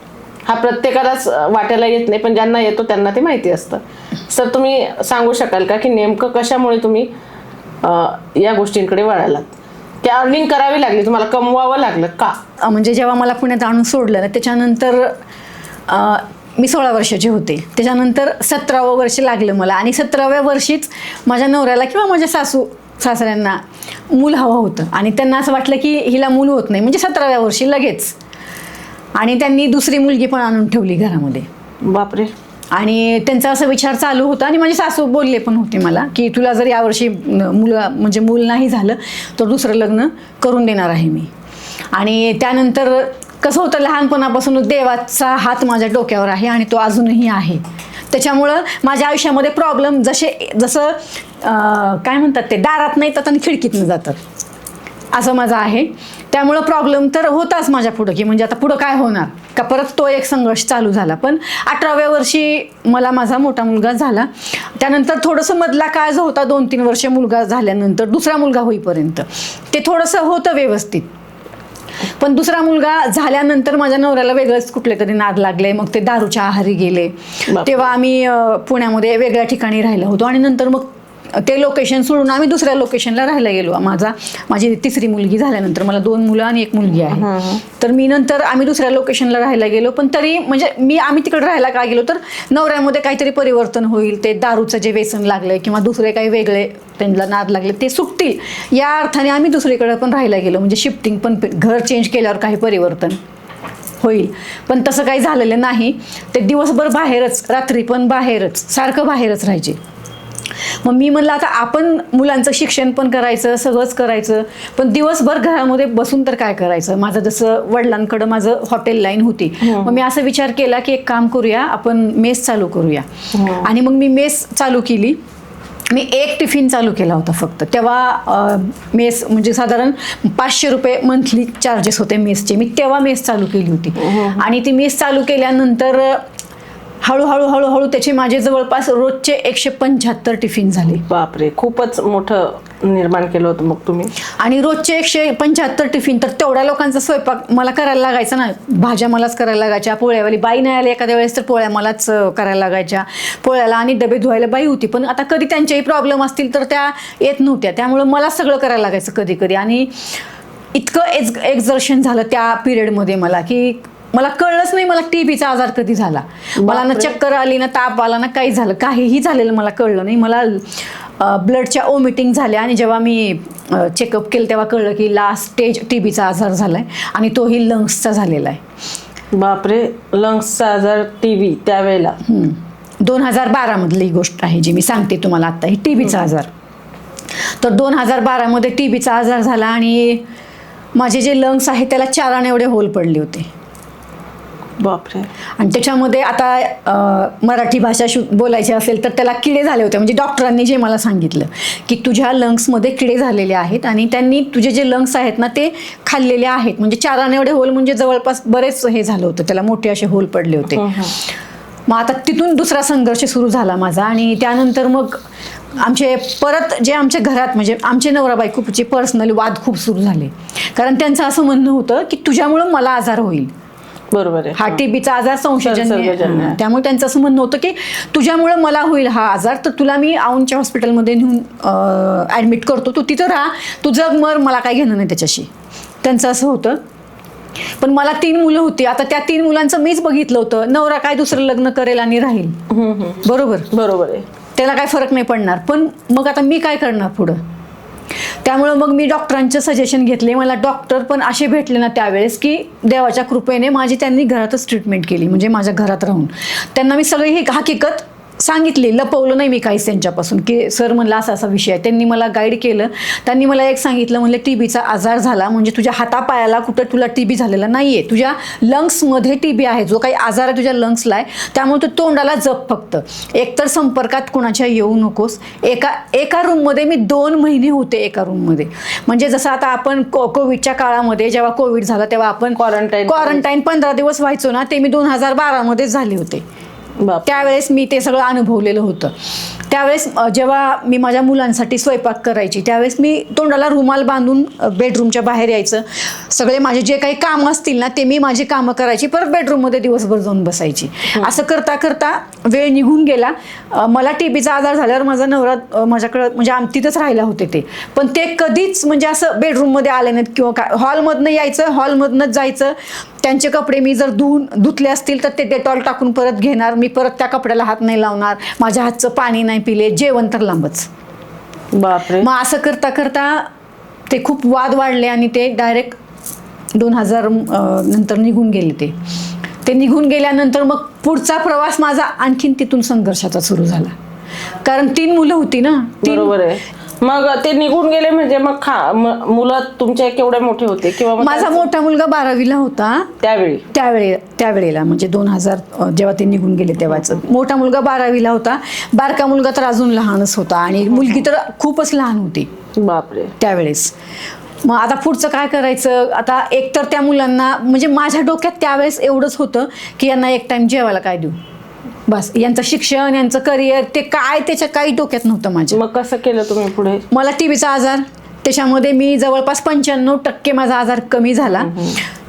हा प्रत्येकालाच वाटायला येत नाही, पण ज्यांना येतो त्यांना ते माहिती असतं. सर तुम्ही सांगू शकाल का की नेमकं कशामुळे तुम्ही या गोष्टींकडे वळालात? की अर्निंग करावी लागली, तुम्हाला कमवावं लागलं का? म्हणजे जेव्हा मला पुण्यात आणून सोडलं ना, त्याच्यानंतर मी 16 वर्षाचे होते. त्याच्यानंतर 17वं वर्ष लागलं मला. आणि 17व्या वर्षीच माझ्या नवऱ्याला किंवा माझ्या सासऱ्यांना मूल हवं होतं. आणि त्यांना असं वाटलं की हिला मूल होत नाही, म्हणजे 17व्या वर्षी लगेच. आणि त्यांनी दुसरी मुलगी पण आणून ठेवली घरामध्ये. बापरे. आणि त्यांचा असा विचार चालू होता. आणि माझे सासू बोलले पण होते मला की तुला जर यावर्षी मूल नाही झालं तर दुसरं लग्न करून देणार आहे मी. आणि त्यानंतर कसं होतं, लहानपणापासून देवाचा हात माझ्या डोक्यावर आहे आणि तो अजूनही आहे. त्याच्यामुळं माझ्या आयुष्यामध्ये प्रॉब्लेम जसं काय म्हणतात ते, दारात नाही येतात आणि खिडकीतनं जातात, असं माझं आहे. त्यामुळं प्रॉब्लेम तर होताच माझ्या पुढं, की म्हणजे आता पुढं काय होणार का, परत तो एक संघर्ष चालू झाला. पण 18व्या वर्षी मला माझा मोठा मुलगा झाला. त्यानंतर थोडंसं मधला काळ जो होता 2-3 वर्ष मुलगा झाल्यानंतर, दुसरा मुलगा होईपर्यंत, ते थोडंसं होतं व्यवस्थित. पण दुसरा मुलगा झाल्यानंतर माझ्या नवऱ्याला वेगळंच कुठले तरी नाद लागले, मग ते दारूच्या आहारी गेले. तेव्हा आम्ही पुण्यामध्ये वेगळ्या ठिकाणी राहिलो होतो आणि नंतर मग ते लोकेशन सोडून आम्ही दुसऱ्या लोकेशनला राहायला गेलो. माझी तिसरी मुलगी झाल्यानंतर मला 2 मुलं आणि 1 मुलगी आहे. तर मी नंतर आम्ही दुसऱ्या लोकेशनला राहायला गेलो. पण तरी म्हणजे आम्ही तिकडे राहायला का गेलो तर नवऱ्यामध्ये काहीतरी परिवर्तन होईल, ते दारूचं जे व्यसन लागलंय किंवा दुसरे काही वेगळे त्यांना नाद लागले ते सुटतील या अर्थाने आम्ही दुसरीकडे पण राहायला गेलो. म्हणजे शिफ्टिंग पण, घर चेंज केल्यावर काही परिवर्तन होईल, पण तसं काही झालेलं नाही. ते दिवसभर बाहेरच, रात्री पण बाहेरच, सारखं बाहेरच राहायचे. मग मी म्हणलं आता आपण मुलांचं शिक्षण पण करायचं, सगळंच करायचं, पण दिवसभर घरामध्ये बसून तर काय करायचं. माझं जसं वडिलांकडं माझं हॉटेल लाईन होती, मग मी असा विचार केला की एक काम करूया, आपण मेस चालू करूया. आणि मग मी मेस चालू केली. मी 1 टिफिन चालू केला होता फक्त. तेव्हा मेस म्हणजे साधारण 500 रुपये मंथली चार्जेस होते मेसचे. मी तेव्हा मेस चालू केली होती. आणि ती मेस चालू केल्यानंतर हळूहळू त्याचे माझे जवळपास रोजचे 175 टिफिन झाले. बापरे, खूपच मोठं निर्माण केलं होतं मग तुम्ही. आणि रोजचे 175 टिफिन, तर तेवढ्या लोकांचा स्वयंपाक मला करायला लागायचा ना. भाज्या मलाच करायला लागायच्या, पोळ्यावाली बाई नाही आली एखाद्या वेळेस तर पोळ्या मलाच करायला लागायच्या. पोळ्याला आणि डबे धुवायला बाई होती, पण आता कधी त्यांचेही प्रॉब्लेम असतील तर त्या येत नव्हत्या, त्यामुळं मला सगळं करायला लागायचं कधी कधी. आणि इतकं एक्झर्शन झालं त्या पिरियडमध्ये मला की मला कळलंच नाही मला टीबीचा आजार कधी झाला. मला ना चक्कर आली, ना ताप आला, ना काही झालं, काहीही झालेलं मला कळलं नाही. मला ब्लडच्या ओमिटिंग झाल्या आणि जेव्हा मी चेकअप केलं तेव्हा कळलं की लास्ट स्टेज टीबीचा आजार झालाय आणि तोही लंग्सचा झालेला आहे. बापरे, लंग्सचा आजार, टीबी त्यावेळेला. 2012 मधली गोष्ट आहे जी मी सांगते तुम्हाला आता, ही टीबीचा आजार. तर 2012 मध्ये टीबीचा आजार झाला आणि माझे जे लंग्स आहे त्याला 4 आणे एवढे होल पडले होते. बापरे. आणि त्याच्यामध्ये आता मराठी भाषा बोलायची असेल तर त्याला किडे झाले होते. म्हणजे डॉक्टरांनी जे मला सांगितलं की तुझ्या लंग्समध्ये किडे झालेले आहेत आणि त्यांनी तुझे जे लंग्स आहेत ना ते खाल्लेले आहेत. म्हणजे 4 आणे एवढे होल, म्हणजे जवळपास बरेच हे झालं होतं, त्याला मोठे असे होल पडले होते. मग आता तिथून दुसरा संघर्ष सुरू झाला माझा. आणि त्यानंतर मग आमचे परत जे आमच्या घरात म्हणजे आमचे नवरा बायकोचे पर्सनली वाद खूप सुरू झाले. कारण त्यांचं असं म्हणणं होतं की तुझ्यामुळं मला आजार होईल. बरोबर आहे. हा टीबीचा आजार संशयजन्य, त्यामुळे त्यांचं असं म्हणणं होतं की तुझ्यामुळे मला होईल हा आजार, तर तुला मी औंधच्या हॉस्पिटलमध्ये नेऊन ॲडमिट करतो, तू तिथं राहा, तू जग मर, मला काय घेणं नाही त्याच्याशी. त्यांचं असं होतं. पण मला 3 मुलं होती. आता त्या 3 मुलांचं मीच बघितलं होतं. नवरा काय दुसरं लग्न करेल आणि राहील, बरोबर आहे, त्याला काय फरक नाही पडणार. पण मग आता मी काय करणार पुढं. त्यामुळं मग मी डॉक्टरांचं सजेशन घेतले. मला डॉक्टर पण असे भेटले ना त्यावेळेस की देवाच्या कृपेने माझी त्यांनी घरातच ट्रीटमेंट केली. म्हणजे माझ्या घरात राहून त्यांना मी सगळी ही हकीकत सांगितली, लपवलं नाही मी काहीच त्यांच्यापासून की सर म्हणलं असा असा विषय आहे. त्यांनी मला गाईड केलं. त्यांनी मला एक सांगितलं, म्हणलं टीबीचा आजार झाला म्हणजे तुझ्या हातापायाला कुठं तुला टीबी झालेला नाही आहे, तुझ्या लंग्समध्ये टीबी आहे, जो काही आजार आहे तुझ्या लंग्सला आहे, त्यामुळे तू तोंडाला जप फक्त. एकतर संपर्कात कुणाच्या येऊ नकोस. एका रूममध्ये मी 2 महिने होते एका रूममध्ये. म्हणजे जसं आता आपण कोविडच्या काळामध्ये जेव्हा कोविड झाला तेव्हा आपण क्वारंटाईन 15 दिवस व्हायचो ना, ते मी 2012 मध्येच झाले होते. त्यावेळेस मी ते सगळं अनुभवलेलं होतं. त्यावेळेस जेव्हा मी माझ्या मुलांसाठी स्वयंपाक करायची त्यावेळेस मी तोंडाला रुमाल बांधून बेडरूमच्या बाहेर यायचं. सगळे माझे जे काही कामं असतील ना ते मी माझी कामं करायची, परत बेडरूममध्ये दिवसभर जाऊन बसायची. असं करता करता वेळ निघून गेला. मला टीबीचा आजार झाल्यावर माझा नवरा माझ्याकडं म्हणजे तिथंच राहिला होते ते, पण ते कधीच म्हणजे असं बेडरूममध्ये आले नाहीत किंवा काय. हॉलमधनं यायचं, हॉलमधनंच जायचं. त्यांचे कपडे मी जर धुतले असतील तर ते डेटॉल टाकून परत घेणार. मी परत त्या कपड्याला हात नाही लावणार. माझ्या हातचं पाणी नाही पिले. जेवण तर लांबच. बापरे. मग असं करता करता ते खूप वाद वाढले आणि ते डायरेक्ट 2000 नंतर निघून गेले. ते निघून गेल्यानंतर मग पुढचा प्रवास माझा आणखीन तिथून संघर्षाचा सुरू झाला. कारण 3 मुलं होती ना. बरोबर आहे. मग ते निघून गेले म्हणजे मग मुलं तुमचे केवढे मोठे होते? किंवा माझा मोठा मुलगा 12वीला होता त्यावेळेला म्हणजे 2000 जेव्हा ते निघून गेले तेव्हाच. मोठा मुलगा 12वीला होता. बारका मुलगा तर अजून लहानच होता आणि मुलगी तर खूपच लहान होती. बापरे. त्यावेळेस मग आता पुढचं काय करायचं. आता एकतर त्या मुलांना म्हणजे माझ्या डोक्यात त्यावेळेस एवढंच होतं की यांना एक टाइम जेवायला काय देऊ, बस. यांचं शिक्षण, यांचं करिअर, ते काय त्याच्या काही डोक्यात नव्हतं माझ्या. मग कसं केलं तुम्ही पुढे? मला टीबीचा आजार, त्याच्यामध्ये मी जवळपास 95% माझा आजार कमी झाला.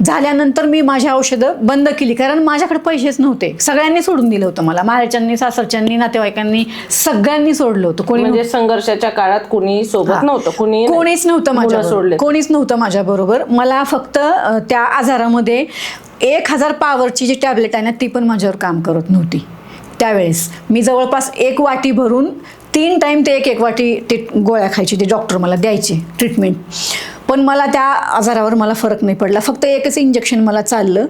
झाल्यानंतर मी माझी औषधं बंद केली, कारण माझ्याकडे पैसेच नव्हते. सगळ्यांनी सोडून दिलं होतं मला, माहेरच्यांनी, सासरच्यांनी, नातेवाईकांनी, सगळ्यांनी सोडलं होतं. कोणी म्हणजे संघर्षाच्या काळात कोणी सोबत नव्हतं, कोणीच नव्हतं माझ्या सोडले, कोणीच नव्हतं माझ्या बरोबर. मला फक्त त्या आजारामध्ये 1000 पॉवरची जी टॅबलेट आहे ना, ती पण माझ्यावर काम करत नव्हती. त्यावेळेस मी जवळपास 1 वाटी भरून 3 टाईम ते एक वाटी ते गोळ्या खायची, ते डॉक्टर मला द्यायचे ट्रीटमेंट. पण मला त्या आजारावर मला फरक नाही पडला. फक्त एकच इंजेक्शन मला चाललं.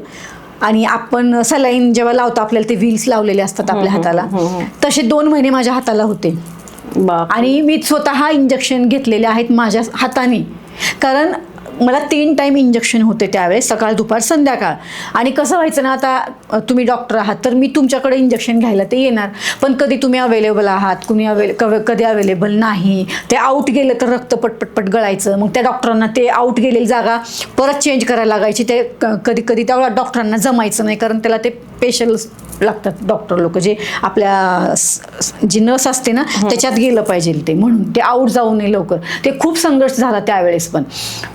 आणि आपण सलाईन जेव्हा लावतो, आपल्याला ते व्हील्स लावलेले असतात आपल्या हाताला, तसे 2 महिने माझ्या हाताला होते. आणि मी स्वतः इंजेक्शन घेतलेले आहेत माझ्या हाताने, कारण मला 3 टाईम इंजेक्शन होते त्यावेळेस, सकाळ, दुपार, संध्याकाळ. आणि कसं व्हायचं ना, आता तुम्ही डॉक्टर आहात तर मी तुमच्याकडे इंजेक्शन घ्यायला ते येणार, पण कधी तुम्ही अवेलेबल आहात, कधी अवेलेबल नाही. ते आऊट गेलं तर रक्त पटपट गळायचं. मग त्या डॉक्टरांना ते आऊट गेलेली जागा परत चेंज करायला लागायची. ते कधी कधी त्या डॉक्टरांना जमायचं नाही, कारण त्याला ते स्पेशल लागतात डॉक्टर लोक, जे आपल्या जी नस असते ना त्याच्यात गेलं पाहिजे ते, म्हणून ते आऊट जाऊ नये लवकर. ते खूप संघर्ष झाला त्यावेळेस. पण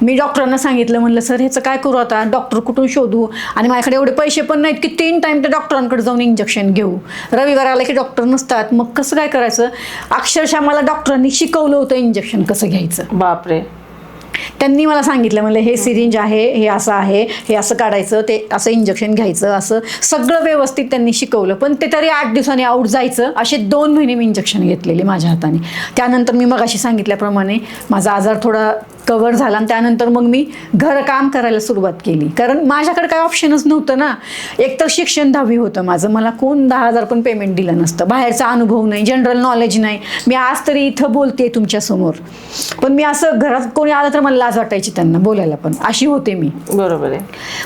मी डॉक्टरांना सांगितलं, म्हणलं सर ह्याचं काय करू आता, डॉक्टर कुठून शोधू, आणि माझ्याकडे एवढे पैसे पण नाहीत की 3 टाईम त्या डॉक्टरांकडे जाऊन इंजेक्शन घेऊ. रविवार आला की डॉक्टर नसतात, मग कसं काय करायचं. अक्षरशः मला डॉक्टरांनी शिकवलं होतं इंजेक्शन कसं घ्यायचं. बापरे. त्यांनी मला सांगितलं, म्हणलं हे सिरिंज आहे, हे असं आहे, हे असं काढायचं, ते असं इंजेक्शन घ्यायचं, असं सगळं व्यवस्थित त्यांनी शिकवलं. पण ते तरी 8 दिवसांनी आऊट जायचं. असे 2 महिने मी इंजेक्शन घेतलेले माझ्या हाताने. त्यानंतर मी मगाशी सांगितल्याप्रमाणे माझा आजार थोडा कव्हर झाला, आणि त्यानंतर मग मी घरकाम करायला सुरुवात केली, कारण माझ्याकडे काय ऑप्शनच नव्हतं ना. एकतर शिक्षण 10वी होतं माझं, मला कोण 10,000 पण पेमेंट दिलं नसतं. बाहेरचा अनुभव नाही, जनरल नॉलेज नाही. मी आज तरी इथं बोलते तुमच्यासमोर, पण मी असं घरात कोणी आलं तर मला लाज वाटायची त्यांना बोलायला, पण अशी होते मी. बरोबर आहे.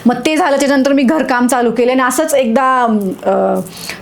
मग ते झालं, त्यानंतर मी घरकाम चालू केले. आणि असंच एकदा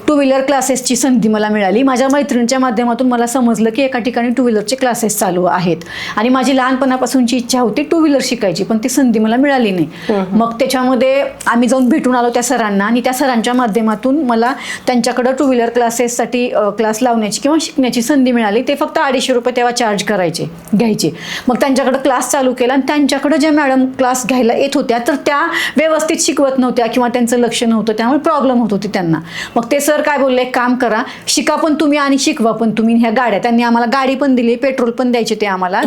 2 व्हीलर क्लासेसची संधी मला मिळाली. माझ्या मैत्रिणीच्या माध्यमातून मला समजलं की एका ठिकाणी 2 व्हीलरचे क्लासेस चालू आहेत, आणि माझी लहानपणापासून इच्छा होती 2 व्हीलर शिकायची, पण ती संधी मला मिळाली नाही. मग त्याच्यामध्ये आम्ही जाऊन भेटून आलो त्या सरांना, आणि त्या सरांच्या माध्यमातून मला त्यांच्याकडं 2 व्हीलर क्लासेससाठी क्लास लावण्याची किंवा शिकण्याची संधी मिळाली. ते फक्त 250 रुपये तेव्हा चार्ज घ्यायचे. मग त्यांच्याकडं क्लास चालू केला, आणि त्यांच्याकडं ज्या मॅडम क्लास घ्यायला येत होत्या तर त्या व्यवस्थित शिकवत नव्हत्या किंवा त्यांचं लक्ष नव्हतं, त्यामुळे प्रॉब्लेम होत होती त्यांना. मग ते सर काय बोलले, काम करा, शिका पण तुम्ही आणि शिकवा पण तुम्ही. ह्या गाड्या, त्यांनी आम्हाला गाडी पण दिली, पेट्रोल पण द्यायचे ते आम्हाला,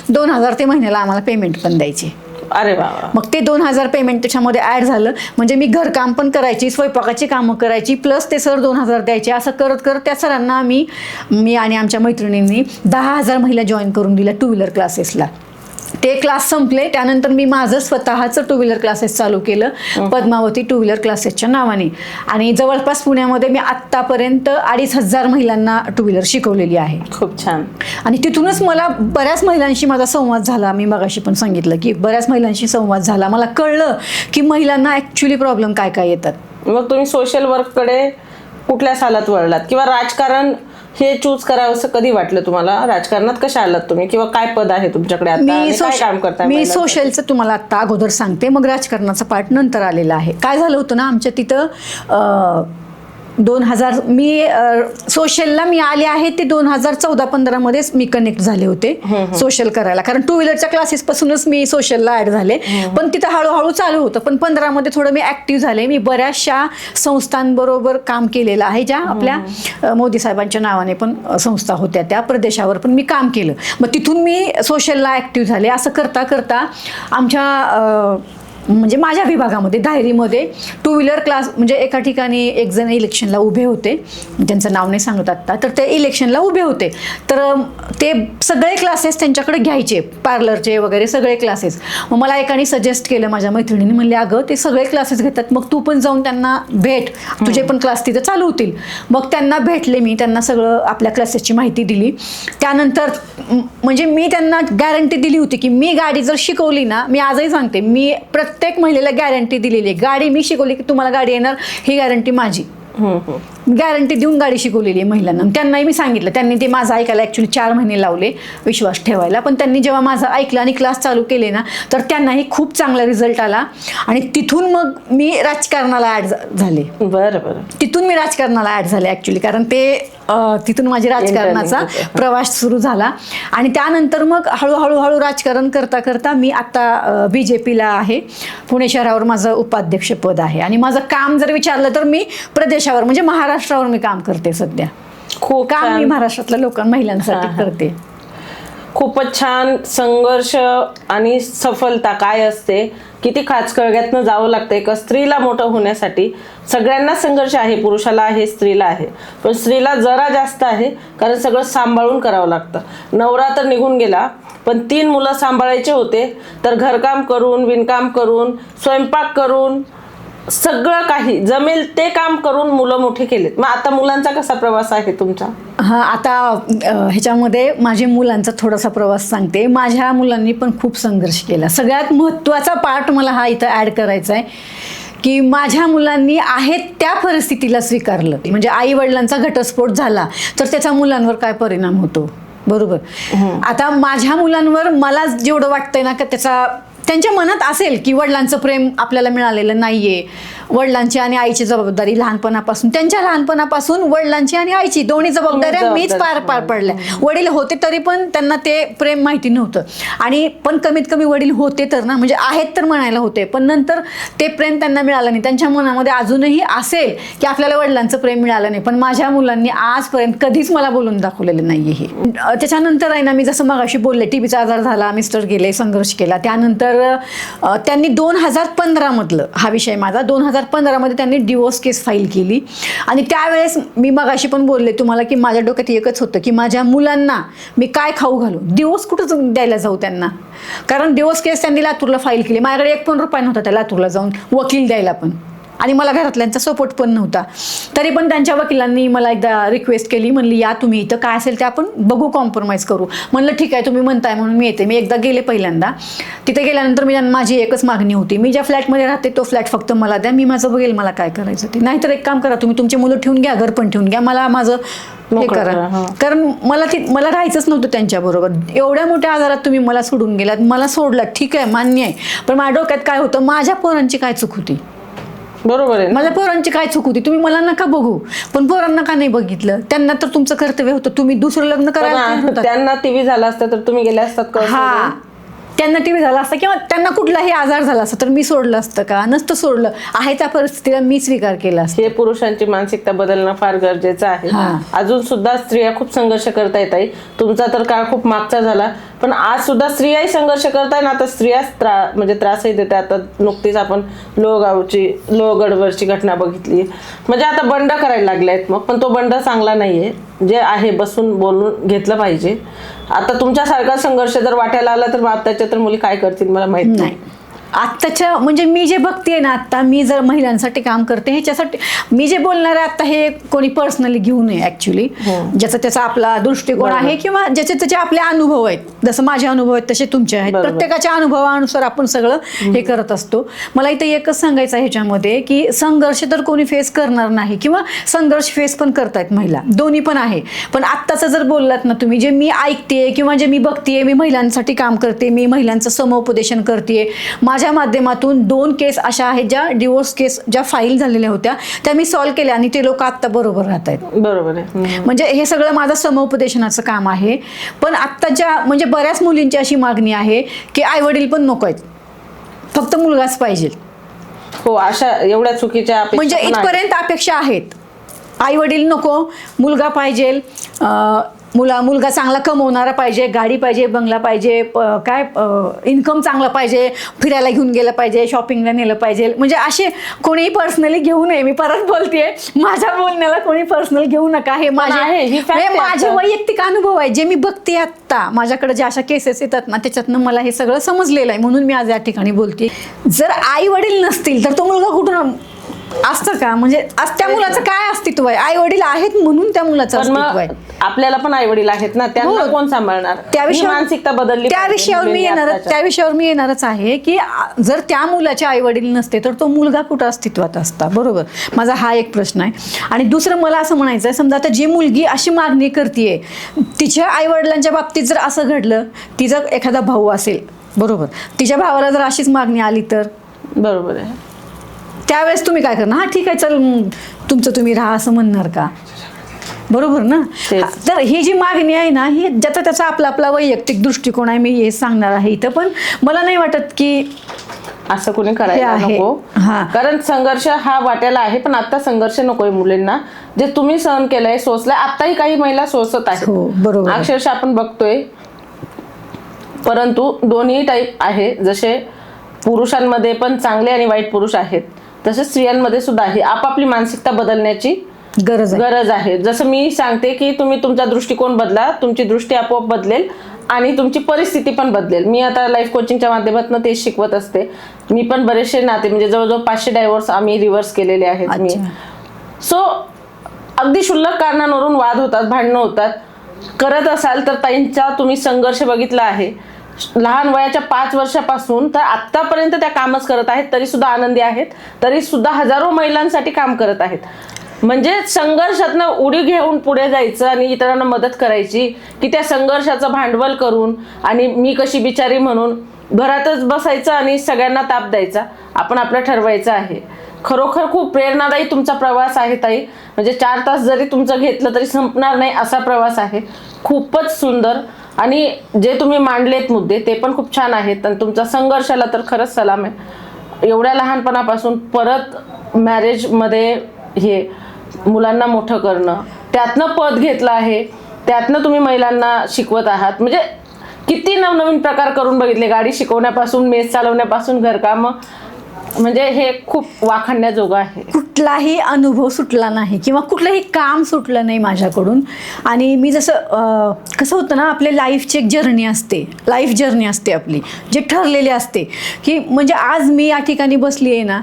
2,000 ते महिन्याला आम्हाला पेमेंट पण द्यायचे. अरे बाबा. मग ते 2,000 पेमेंट त्याच्यामध्ये ऍड झालं. म्हणजे मी घरकाम पण करायची, स्वयंपाकाची कामं करायची, प्लस ते सर 2,000 द्यायचे. असं करत करत त्या सरांना मी आणि आमच्या मैत्रिणींनी 10,000 महिला जॉईन करून दिल्या 2 व्हीलर क्लासेसला. ते क्लास संपले, त्यानंतर मी माझं स्वतःचं 2 व्हीलर क्लासेस चालू केलं, पद्मावती 2 व्हीलर क्लासेसच्या नावाने. आणि जवळपास पुण्यामध्ये मी आत्तापर्यंत 2,500 महिलांना 2 व्हीलर शिकवलेली आहे. खूप छान. आणि तिथूनच मला बऱ्याच महिलांशी माझा संवाद झाला. मी मगाशी पण सांगितलं की बऱ्याच महिलांशी संवाद झाला. मला कळलं की महिलांना ॲक्च्युली प्रॉब्लेम काय काय येतात. मग तुम्ही सोशल वर्ककडे कुठल्या सालात वळलात, किंवा राजकारण हे चूज करावं असं कधी वाटलं तुम्हाला? राजकारणात कशा आलात तुम्ही, किंवा काय पद आहे तुमच्याकडे आता, काय काम करताय? मी सोशलचं तुम्हाला आता अगोदर सांगते, मग राजकारणाचा पार्ट नंतर आलेला आहे. काय झालं होतं ना, आमच्या तिथं 2000 मी सोशलला मी आले आहे ते 2014-15 मध्येच मी कनेक्ट झाले होते सोशल करायला, कारण 2 व्हीलरच्या क्लासेस पासूनच मी सोशलला ऍड झाले. पण तिथं हळूहळू चालू होतं, पण 15 मध्ये थोडं मी ऍक्टिव्ह झाले. मी बऱ्याचशा संस्थांबरोबर काम केलेलं आहे, ज्या आपल्या मोदी साहेबांच्या नावाने पण संस्था होत्या, त्या प्रदेशावर पण मी काम केलं. मग तिथून मी सोशलला ऍक्टिव्ह झाले. असं करता करता आमच्या म्हणजे माझ्या विभागामध्ये धायरीमध्ये 2 व्हीलर क्लास, म्हणजे एका ठिकाणी एक जण इलेक्शनला उभे होते, त्यांचं नाव नाही सांगत आत्ता, तर ते इलेक्शनला उभे होते. तर ते सगळे क्लासेस त्यांच्याकडे घ्यायचे, पार्लरचे वगैरे सगळे क्लासेस. मग मला एकाने सजेस्ट केलं, माझ्या मैत्रिणीने म्हणले, अगं ते सगळे क्लासेस घेतात, मग तू पण जाऊन त्यांना भेट, तुझे पण क्लास तिथं चालू होतील. मग त्यांना भेटले मी, त्यांना सगळं आपल्या क्लासेसची माहिती दिली. त्यानंतर म्हणजे मी त्यांना गॅरंटी दिली होती की मी गाडी जर शिकवली ना, मी आजही सांगते, मी प्रत्येक महिलेला गॅरंटी दिलेली आहे, गाडी मी शिकवली की तुम्हाला गाडी येणार, ही गॅरंटी माझी. गॅरंटी देऊन गाडी शिकवलेली आहे महिलांना. त्यांनाही मी सांगितलं, त्यांनी ते माझं ऐकायला ॲक्च्युली 4 महिने लावले विश्वास ठेवायला, पण त्यांनी जेव्हा माझं ऐकलं आणि क्लास चालू केले ना, तर त्यांनाही खूप चांगला रिझल्ट आला. आणि तिथून मग मी राजकारणाला ॲड झाले. बरं. तिथून मी राजकारणाला ॲड झाले ॲक्च्युली, कारण ते तिथून माझी राजकारणाचा प्रवास सुरू झाला. आणि त्यानंतर मग हळूहळू राजकारण करता करता मी आता BJPला आहे. पुणे शहरावर माझं उपाध्यक्षपद आहे. आणि माझं काम जर विचारलं तर मी प्रदेशावर म्हणजे महाराष्ट्रावर मी काम करते सध्या. खूप काम छान. मी महाराष्ट्रातल्या महिलांसाठी करते. खूपच छान. संघर्ष आणि सफलता काय असते, किती खाचखळग्यातनं जावं लागतं एका स्त्रीला मोठं होण्यासाठी. सगळ्यांना संघर्ष आहे, पुरुषाला आहे, स्त्रीला आहे, पण स्त्रीला जरा जास्त आहे, कारण सगळं सांभाळून करावं लागतं. नवरा तर निघून गेला, पण 3 मुलं सांभाळायचे होते, तर घरकाम करून, विणकाम करून, स्वयंपाक करून, सगळं काही जमेल ते काम करून मुलं मोठी केलेत. मग आता मुलांचा कसा प्रवास आहे तुमचा? हां, आता ह्याच्यामध्ये माझ्या मुलांचा थोडासा प्रवास सांगते. माझ्या मुलांनी पण खूप संघर्ष केला. सगळ्यात महत्त्वाचा पार्ट मला हा इथं ॲड करायचा आहे की माझ्या मुलांनी आहेत त्या परिस्थितीला स्वीकारलं. म्हणजे आई वडिलांचा घटस्फोट झाला तर त्याचा मुलांवर काय परिणाम होतो, बरोबर. आता माझ्या मुलांवर मला जेवढं वाटतंय ना का त्यांच्या मनात असेल की वडिलांचं प्रेम आपल्याला मिळालेलं नाहीये, वडिलांची आणि आईची जबाबदारी लहानपणापासून, त्यांच्या लहानपणापासून वडिलांची आणि आईची दोन्ही जबाबदाऱ्या मीच पार पडल्या. वडील होते तरी पण त्यांना ते प्रेम माहिती नव्हतं. आणि पण कमीत कमी वडील होते तर ना, म्हणजे आहेत तर म्हणायला होते, पण नंतर ते प्रेम त्यांना मिळालं नाही. त्यांच्या मनामध्ये अजूनही असेल की आपल्याला वडिलांचं प्रेम मिळालं नाही. पण माझ्या मुलांनी आजपर्यंत कधीच मला बोलून दाखवलेलं नाहीये हे. त्याच्यानंतर आहे ना, मी जसं मगाशी बोलले, टीबीचा आजार झाला, मिस्टर गेले, संघर्ष केला. त्यानंतर त्यांनी 2015 मधलं हा विषय माझा 2015 मध्ये त्यांनी डिवोर्स केस फाईल केली. आणि त्यावेळेस मी मगाशी पण बोलले तुम्हाला की माझ्या डोक्यात एकच होतं की माझ्या मुलांना मी काय खाऊ घालू, डिवोर्स कुठं द्यायला जाऊ त्यांना. कारण डिवोर्स केस त्यांनी लातूरला फाईल केली. माझ्याकडे 1 पण रुपया नव्हता त्या लातूरला जाऊन वकील द्यायला पण, आणि मला घरातल्यांचा सपोर्ट पण नव्हता. तरी पण त्यांच्या वकिलांनी मला एकदा रिक्वेस्ट केली, म्हणली या तुम्ही इथं, काय असेल ते आपण बघू, कॉम्प्रोमाइज करू. म्हणलं ठीक आहे, तुम्ही म्हणताय म्हणून मी येते. मी एकदा गेले पहिल्यांदा. तिथे गेल्यानंतर माझी एकच मागणी होती, मी ज्या फ्लॅटमध्ये राहते तो फ्लॅट फक्त मला द्या, मी माझं बघेल मला काय करायचं ते. नाहीतर एक काम करा, तुम्ही तुमची मुलं ठेवून घ्या, घर पण ठेवून घ्या, मला माझं हे करा. कारण मला राहायचंच नव्हतं त्यांच्याबरोबर. एवढ्या मोठ्या आजारात तुम्ही मला सोडून गेलात, मला सोडलात, ठीक आहे मान्य आहे, पण माझ्या डोक्यात काय होतं, माझ्या पोरांची काय चूक होती. बरोबर आहे, माझ्या पोरांची काय चूक होती, तुम्ही मला नका बघू, पण पोरांना का नाही बघितलं. त्यांना तर तुमचं कर्तव्य होतं, तुम्ही दुसरं लग्न करायला. त्यांना टीव्ही झाला असता तर तुम्ही गेले असतात का? हा, त्यांना टीव्ही झाला असता किंवा त्यांना कुठलाही आजार झाला असता तर मी सोडलं असतं का? नसतं सोडलं. आहे त्या परिस्थितीला मी स्वीकार केला असता. हे पुरुषांची मानसिकता बदलणं फार गरजेचं आहे. अजून सुद्धा स्त्रिया खूप संघर्ष करता येत आहे. तुमचा तर काळ खूप मागचा झाला, पण आज सुद्धा स्त्रियाही संघर्ष करताय ना. आता स्त्रियाच त्रासही देतात. आता नुकतीच आपण लोहगडवरची घटना बघितली. म्हणजे आता बंड करायला लागले आहेत मग, पण तो बंड चांगला नाहीये. जे आहे बसून बोलून घेतलं पाहिजे. आता तुमच्यासारखा संघर्ष जर वाटायला आला तर आत्ताच्या तर मुली काय करतील मला माहित नाही. आत्ताच्या म्हणजे मी जे बघतेय ना, आता मी जर महिलांसाठी काम करते ह्याच्यासाठी मी जे बोलणार आहे आता, हे कोणी पर्सनली घेऊ नये ऍक्च्युली. ज्याचा त्याचा आपला दृष्टिकोन आहे किंवा ज्याचे त्याचे आपले अनुभव आहेत. जसं माझे अनुभव आहेत तसे तुमचे आहेत. प्रत्येकाच्या अनुभवानुसार आपण सगळं हे करत असतो. मला इथे एकच सांगायचं आहे ह्याच्यामध्ये की संघर्ष तर कोणी फेस करणार नाही किंवा संघर्ष फेस पण करतायत महिला, दोन्ही पण आहे. पण आत्ताचं जर बोललात ना तुम्ही, जे मी ऐकते किंवा जे मी बघतेय, मी महिलांसाठी काम करते, मी महिलांचं समुपदेशन करते. माझ्या माध्यमातून 2 केस अशा आहेत ज्या डिवोर्स केस ज्या फाईल झालेल्या होत्या त्या मी सॉल्व्ह केल्या आणि ते लोक आता बरोबर राहत आहेत. बरोबर आहे. म्हणजे हे सगळं माझं समुपदेशनाचं काम आहे. पण आत्ताच्या म्हणजे बऱ्याच मुलींची अशी मागणी आहे की आई वडील पण नको आहेत, फक्त मुलगाच पाहिजे. हो, अशा एवढ्या चुकीच्या म्हणजे इथपर्यंत अपेक्षा आहेत. आई वडील नको, मुलगा पाहिजे, मुलगा चांगला कमवणारा पाहिजे, गाडी पाहिजे, बंगला पाहिजे, काय इन्कम चांगला पाहिजे, फिरायला घेऊन गेलं पाहिजे, शॉपिंगला नेलं पाहिजे. म्हणजे असे कोणीही पर्सनली घेऊ नये. मी परत बोलतेय, माझ्या बोलण्याला कोणी पर्सनल घेऊ नका. हे माझे वैयक्तिक अनुभव आहे जे मी बघते आत्ता. माझ्याकडे ज्या अशा केसेस येतात ना त्याच्यातनं मला हे सगळं समजलेलं आहे, म्हणून मी आज या ठिकाणी बोलते. जर आई वडील नसतील तर तो मुलगा कुठून असतं का? म्हणजे आज त्या मुलाचं काय अस्तित्व आहे? आई वडील आहेत म्हणून त्या मुलाचं पण अस्तित्व मग आहे. आपल्याला पण आई वडील आहेत ना, त्यांना हो. कोण सांभाळणार? त्या ही विषयावर मानसिकता बदलली त्या पाहिजे विषयावर मी मुलींनी येणार आत्ताच्या. त्या विषयावर मी येणारच आहे की जर त्या मुलाचे आई वडील नसते तर तो मुलगा कुठं अस्तित्वात असता? बरोबर. माझा हा एक प्रश्न आहे. आणि दुसरं मला असं म्हणायचं आहे, समजा आता जी मुलगी अशी मागणी करते, तिच्या आई वडिलांच्या बाबतीत जर असं घडलं, तिचा एखादा भाऊ असेल, बरोबर, तिच्या भावाला जर अशीच मागणी आली तर बरोबर आहे. त्यावेळेस तुम्ही काय करणार? हा ठीक आहे, चल तुमचं तुम्ही राहा असं म्हणणार का? बरोबर ना? तेच. तर ही जी मागणी आहे ना, ही ज्याचा त्याचा आपला आपला वैयक्तिक दृष्टिकोन आहे, मी हे सांगणार आहे इथं. पण मला नाही वाटत की असं कोणी करायला हे आहे. नको. हा. कारण संघर्ष हा वाट्याला आहे, पण आता संघर्ष नकोय मुलींना. जे तुम्ही सहन केलंय, सोसलंय, आताही काही महिला सोसत आहेत. हो, बरोबर आहे. अक्षरशः आपण बघतोय. परंतु दोन्ही टाईप आहे. जसे पुरुषांमध्ये पण चांगले आणि वाईट पुरुष आहेत, तसे स्त्रियांमध्ये सुद्धा आहे. आपापली मानसिकता बदलण्याची गरज आहे. जसं मी सांगते की तुम्ही तुमचा दृष्टिकोन बदला, तुमची दृष्टी आपोआप बदलेल आणि तुमची परिस्थिती पण बदलेल. मी आता लाईफ कोचिंगच्या माध्यमातून तेच शिकवत असते. मी पण बरेचसे नाते, म्हणजे जवळजवळ 500 डायव्होर्स आम्ही रिव्हर्स केलेले आहेत. मी सो अगदी क्षुल्लक कारणांवरून वाद होतात, भांडणं होतात. करत असाल तर ताईंचा तुम्ही संघर्ष बघितला आहे. लहान वयाच्या 5 वर्षापासून तर आत्तापर्यंत त्या कामच करत आहेत, तरी सुद्धा आनंदी आहेत, तरी सुद्धा हजारो महिलांसाठी काम करत आहेत. म्हणजे संघर्षातनं उडी घेऊन पुढे जायचं आणि इतरांना मदत करायची, की त्या संघर्षाचं भांडवल करून आणि मी कशी बिचारी म्हणून घरातच बसायचं आणि सगळ्यांना ताप द्यायचा. आपण आपलं ठरवायचं आहे. खरोखर खूप प्रेरणादायी तुमचा प्रवास आहे ताई. म्हणजे 4 तास जरी तुमचं घेतलं तरी संपणार नाही असा प्रवास आहे. खूपच सुंदर. आणि जे तुम्ही मांडलेत मुद्दे ते पण खूप छान आहेत. आणि तुमचा संघर्षाला तर खरंच सलाम आहे. एवढ्या लहानपणापासून परत मॅरेजमध्ये हे मुलांना मोठं करणं, त्यातनं पद घेतलं आहे, त्यातनं तुम्ही महिलांना शिकवत आहात. म्हणजे किती नवनवीन प्रकार करून बघितले, गाडी शिकवण्यापासून, मेस चालवण्यापासून, घरकामं. म्हणजे हे खूप वाखाणण्याजोगं आहे. कुठलाही अनुभव सुटला नाही किंवा कुठलंही काम सुटलं नाही माझ्याकडून. आणि मी जसं कसं होतं ना, आपले लाईफची एक जर्नी असते, लाईफ जर्नी असते आपली, जे ठरलेली असते की म्हणजे आज मी या ठिकाणी बसली आहे ना.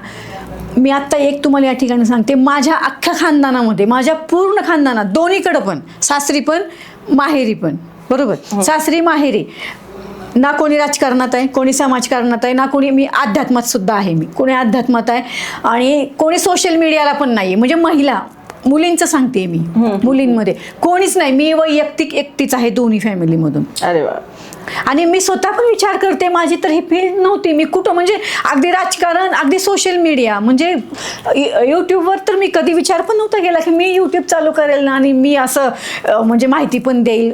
मी आत्ता एक तुम्हाला या ठिकाणी सांगते, माझ्या अख्ख्या खानदानामध्ये, माझ्या पूर्ण खानदानात, दोन्हीकडं पण, सासरी पण माहेरी पण, बरोबर, सासरी माहेरी, ना कोणी राजकारणात आहे, कोणी समाजकारणात आहे, ना कोणी, मी अध्यात्मात सुद्धा आहे, मी कोणी अध्यात्मात आहे आणि कोणी सोशल मीडियाला पण नाही. म्हणजे महिला मुलींचं सांगते मी, मुलींमध्ये कोणीच नाही. मी वैयक्तिक एकटीच आहे दोन्ही फॅमिलीमधून. अरे वा. आणि मी स्वतः पण विचार करते, माझी तर ही फील्ड नव्हती. मी कुठं म्हणजे अगदी राजकारण, अगदी सोशल मीडिया, म्हणजे यूट्यूबवर तर मी कधी विचार पण नव्हता केला की मी यूट्यूब चालू करेल ना आणि मी असं म्हणजे माहिती पण देईल.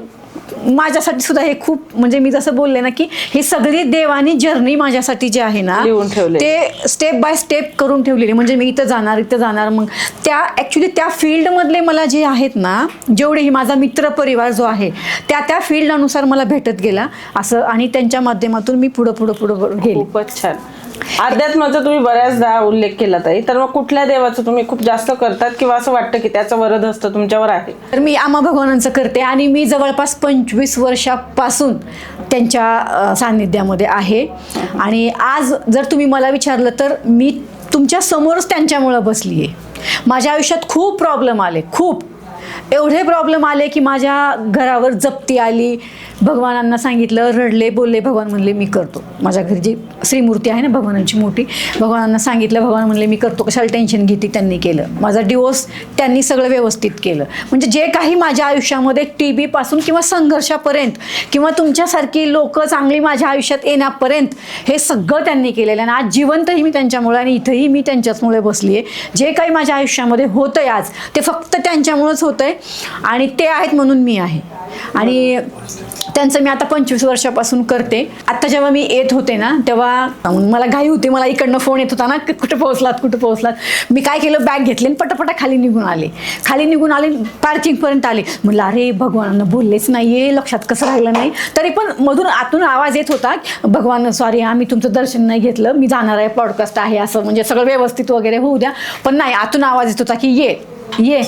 माझ्यासाठी सुद्धा हे खूप, म्हणजे मी जसं बोलले ना की ही सगळी देवानी जर्नी माझ्यासाठी जी आहे ना, लिहून ठेवले, ते स्टेप बाय स्टेप करून ठेवलेली. म्हणजे मी इथं जाणार, मग त्या ॲक्च्युली त्या फील्डमधले मला जे आहेत ना, जेवढेही माझा मित्र परिवार जो आहे, त्या फील्डनुसार मला भेटत गेला असं. आणि त्यांच्या माध्यमातून मी पुढं गेले. खूपच छान. अध्यात्माचा तुम्ही बऱ्याचदा उल्लेख केला ताई, तर मग कुठल्या देवाचं तुम्ही खूप जास्त करतात किंवा असं वाटतं की त्याचं वरदहस्त तुमच्यावर आहे? तर मी आम्हा भगवानांचं करते आणि मी जवळपास 25 वर्षापासून त्यांच्या सान्निध्यामध्ये आहे. आणि आज जर तुम्ही मला विचारलं तर मी तुमच्या समोरच त्यांच्यामुळं बसली आहे. माझ्या आयुष्यात खूप प्रॉब्लेम आले, खूप एवढे प्रॉब्लेम आले की माझ्या घरावर जप्ती आली. भगवानांना सांगितलं, रडले, बोलले. भगवान म्हणले मी करतो. माझ्या घरी जी श्रीमूर्ती आहे ना भगवानांची मोठी, भगवानांना सांगितलं, भगवान म्हणले मी करतो. कशाला टेन्शन घेते. त्यांनी केलं. माझा डिवोर्स त्यांनी सगळं व्यवस्थित केलं. म्हणजे जे काही माझ्या आयुष्यामध्ये TB पासून किंवा संघर्षापर्यंत किंवा तुमच्यासारखी लोक चांगली माझ्या आयुष्यात येण्यापर्यंत हे सगळं त्यांनी केलेलं आहे. आणि आज जिवंतही मी त्यांच्यामुळे आणि इथंही मी त्यांच्याचमुळे बसली आहे. जे काही माझ्या आयुष्यामध्ये होतं आहे आज, ते फक्त त्यांच्यामुळेच होतं आहे आणि ते आहेत म्हणून मी आहे. आणि त्यांचं मी आता 25 वर्षापासून करते. आता जेव्हा मी येत होते ना, तेव्हा मला घाई होती. मला इकडनं फोन येत होता ना, कुठं पोहोचलात. मी काय केलं, बॅग घेतली आणि पटापटा खाली निघून आले. पार्किंगपर्यंत आले. म्हटलं अरे भगवानांना बोललेच नाही आहे, लक्षात कसं राहिलं नाही. तरी पण मधून आतून आवाज येत होता, भगवान सॉरी मी तुमचं दर्शन नाही घेतलं, मी जाणार आहे, पॉडकास्ट आहे, असं म्हणजे सगळं व्यवस्थित वगैरे होऊ द्या. पण नाही, आतून आवाज येत होता की ये.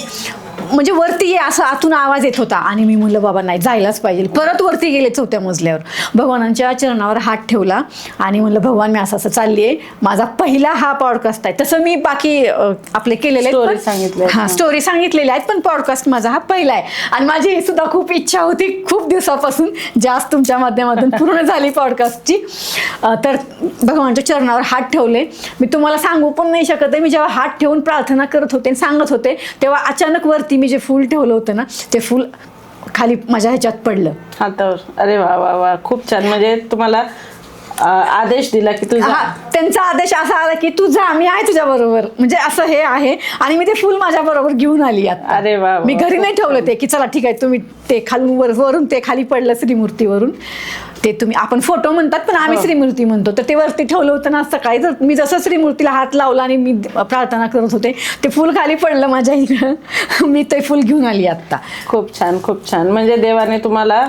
म्हणजे वरती ये असं आतून आवाज येत होता आणि मी म्हणलं बाबा नाही, जायलाच पाहिजे. परत वरती गेले 4थ्या मजल्यावर, भगवानांच्या चरणावर हात ठेवला आणि म्हणलं भगवान मी असं असं चालली आहे, माझा पहिला हा पॉडकास्ट आहे. तसं मी बाकी आपले केलेले Story सांगितल्या आहेत. हां, स्टोरी सांगितलेल्या आहेत, पण पॉडकास्ट माझा हा पहिला आहे. आणि माझी ही सुद्धा खूप इच्छा होती खूप दिवसापासून, जास्त तुमच्या माध्यमातून पूर्ण झाली पॉडकास्टची. तर भगवानच्या चरणावर हात ठेवले. मी तुम्हाला सांगू पण नाही शकत आहे, मी जेव्हा हात ठेवून प्रार्थना करत होते, सांगत होते, तेव्हा अचानक वरती मी जे फूल ठेवलं होतं ना, ते फूल खाली माझ्या ह्याच्यात पडलं हातावर. अरे वा वा वा, खूप छान. म्हणजे तुम्हाला आदेश दिला की तुझा हा, त्यांचा आदेश असा आला की तू जा, मी आहे तुझ्या बरोबर, म्हणजे असं हे आहे. आणि मी ते फुल माझ्या बरोबर घेऊन आली आता. अरे वा वा. मी घरी नाही ठेवलं ते, की चला ठीक आहे तुम्ही ते खालून वरून ते खाली पडलं श्रीमूर्तीवरून, ते तुम्ही आपण फोटो म्हणतात पण आम्ही श्रीमूर्ती म्हणतो, तर ते वरती ठेवलं होतं ना सकाळी. तर मी जसं श्रीमूर्तीला हात लावला आणि मी प्रार्थना करत होते, ते फुल खाली पडलं माझ्या इकडं. मी ते फुल घेऊन आली आता. खूप छान, खूप छान. म्हणजे देवाने तुम्हाला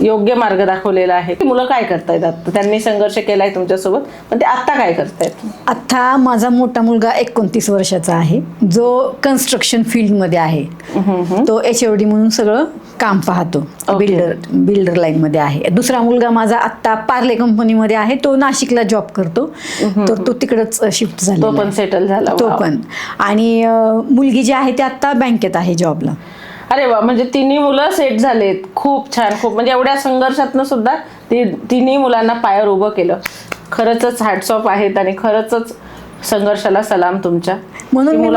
योग्य मार्ग दाखवलेला आहे. मुलं काय करतायत आता? त्यांनी संघर्ष केलाय तुमच्यासोबत, पण ते आत्ता काय करतायत? आता माझा मोठा मुलगा 29 वर्षाचा आहे, जो कन्स्ट्रक्शन फील्डमध्ये आहे. तो HOD म्हणून सगळं काम पाहतो, बिल्डर लाईनमध्ये आहे. दुसरा मुलगा माझा आत्ता पार्ले कंपनीमध्ये आहे, तो नाशिकला जॉब करतो, तर तो तिकडच शिफ्ट झाला, तो पण सेटल झाला. तो पण. आणि मुलगी जी आहे ती आत्ता बँकेत आहे जॉबला. अरे वा, म्हणजे तिन्ही मुलं सेट झालेत. खूप छान. खूप म्हणजे एवढ्या संघर्षातनं सुद्धा तिन्ही मुलांना पायावर उभं केलं. खरंच हॅट्स ऑफ आहेत आणि खरंच संघर्षाला सलाम तुमच्या. म्हणून मी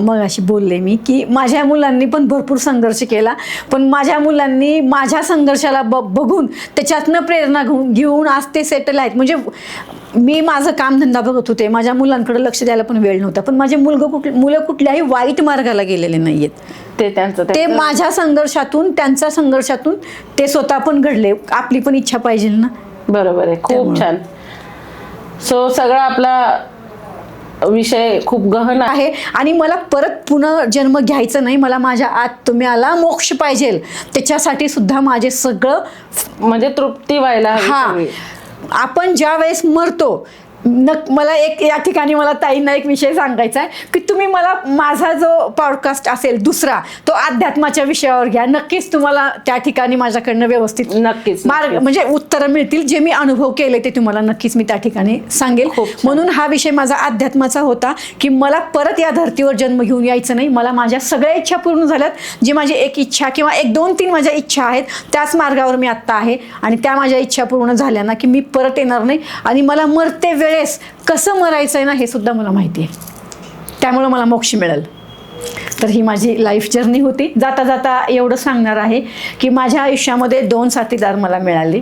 मगाशी बोलले मी की माझ्या मुलांनी पण भरपूर संघर्ष केला, पण माझ्या मुलांनी माझ्या संघर्षाला बघून त्याच्यातनं प्रेरणा घेऊन आज ते सेटल आहेत. म्हणजे मी माझं कामधंदा बघत होते, माझ्या मुलांकडे लक्ष द्यायला पण वेळ नव्हता, पण माझे मुलं कुठल्याही वाईट मार्गाला गेलेले नाहीयेत. ते माझ्या संघर्षातून, त्यांच्या संघर्षातून ते स्वतः पण घडले. आपली पण इच्छा पाहिजे ना. बरोबर आहे. खूप छान. सो सगळा आपला विषय खूप गहन आहे आणि मला परत पुनर्जन्म घ्यायचं नाही. मला माझ्या आत्म्याला मोक्ष पाहिजे, त्याच्यासाठी सुद्धा माझे सगळं म्हणजे तृप्ती व्हायला हवी. आपण ज्या वेळेस मरतो, मला एक या ठिकाणी मला ताईंना एक विषय सांगायचा आहे की तुम्ही मला माझा जो पॉडकास्ट असेल दुसरा, तो अध्यात्माच्या विषयावर घ्या. नक्कीच तुम्हाला त्या ठिकाणी माझ्याकडनं व्यवस्थित नक्कीच मार्ग म्हणजे उत्तरं मिळतील. जे मी अनुभव केले ते तुम्हाला नक्कीच मी त्या ठिकाणी सांगेल. म्हणून हा विषय माझा अध्यात्माचा होता की मला परत या धर्तीवर जन्म घेऊन यायचं नाही. मला माझ्या सगळ्या इच्छा पूर्ण झाल्यात. जी माझी एक इच्छा किंवा 1-2-3 माझ्या इच्छा आहेत, त्याच मार्गावर मी आत्ता आहे. आणि त्या माझ्या इच्छा पूर्ण झाल्या ना की मी परत येणार नाही. आणि मला मरते वेळेस कसं मरायचं आहे ना हे सुद्धा मला माहिती आहे, त्यामुळं मला मोक्ष मिळेल. तर ही माझी लाईफ जर्नी होती. जाता जाता एवढं सांगणार आहे की माझ्या आयुष्यामध्ये 2 साथीदार मला मिळाले.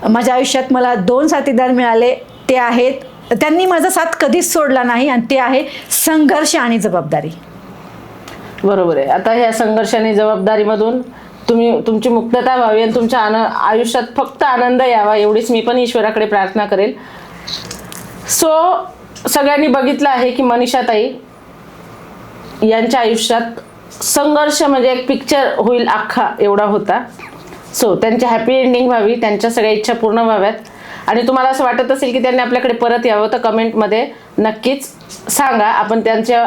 माझ्या आयुष्यात मला 2 साथीदार मिळाले. ते आहेत, त्यांनी माझा साथ कधीच सोडला नाही, आणि ते आहे संघर्ष आणि जबाबदारी. बरोबर आहे. आता ह्या संघर्ष आणि जबाबदारीमधून तुमची मुक्तता व्हावी आणि तुमच्या आयुष्यात फक्त आनंद यावा, एवढीच मी पण ईश्वराकडे प्रार्थना करेल. सो सगळ्यांनी बघितलं आहे की मनीषाताई यांच्या आयुष्यात संघर्ष म्हणजे एक पिक्चर होईल अख्खा एवढा होता. सो त्यांची हॅपी एंडिंग व्हावी, त्यांच्या सगळ्या इच्छा पूर्ण व्हाव्यात. आणि तुम्हाला असं वाटत असेल की त्यांनी आपल्याकडे परत यावं, तर कमेंटमध्ये नक्कीच सांगा. आपण त्यांच्या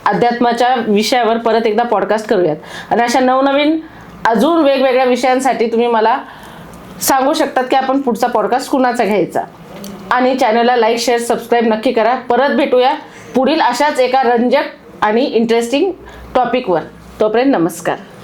अध्यात्माच्या विषयावर परत एकदा पॉडकास्ट करूयात. आणि अशा नवनवीन अजून वेगवेगळ्या विषयांसाठी तुम्ही मला सांगू शकतात की आपण पुढचा पॉडकास्ट कुणाचा घ्यायचा. आणि चॅनलला लाईक, शेअर, सबस्क्राईब नक्की करा. परत भेटूया पुढील अशाच एका रंजक आणि इंटरेस्टिंग टॉपिकवर. तोपर्यंत नमस्कार.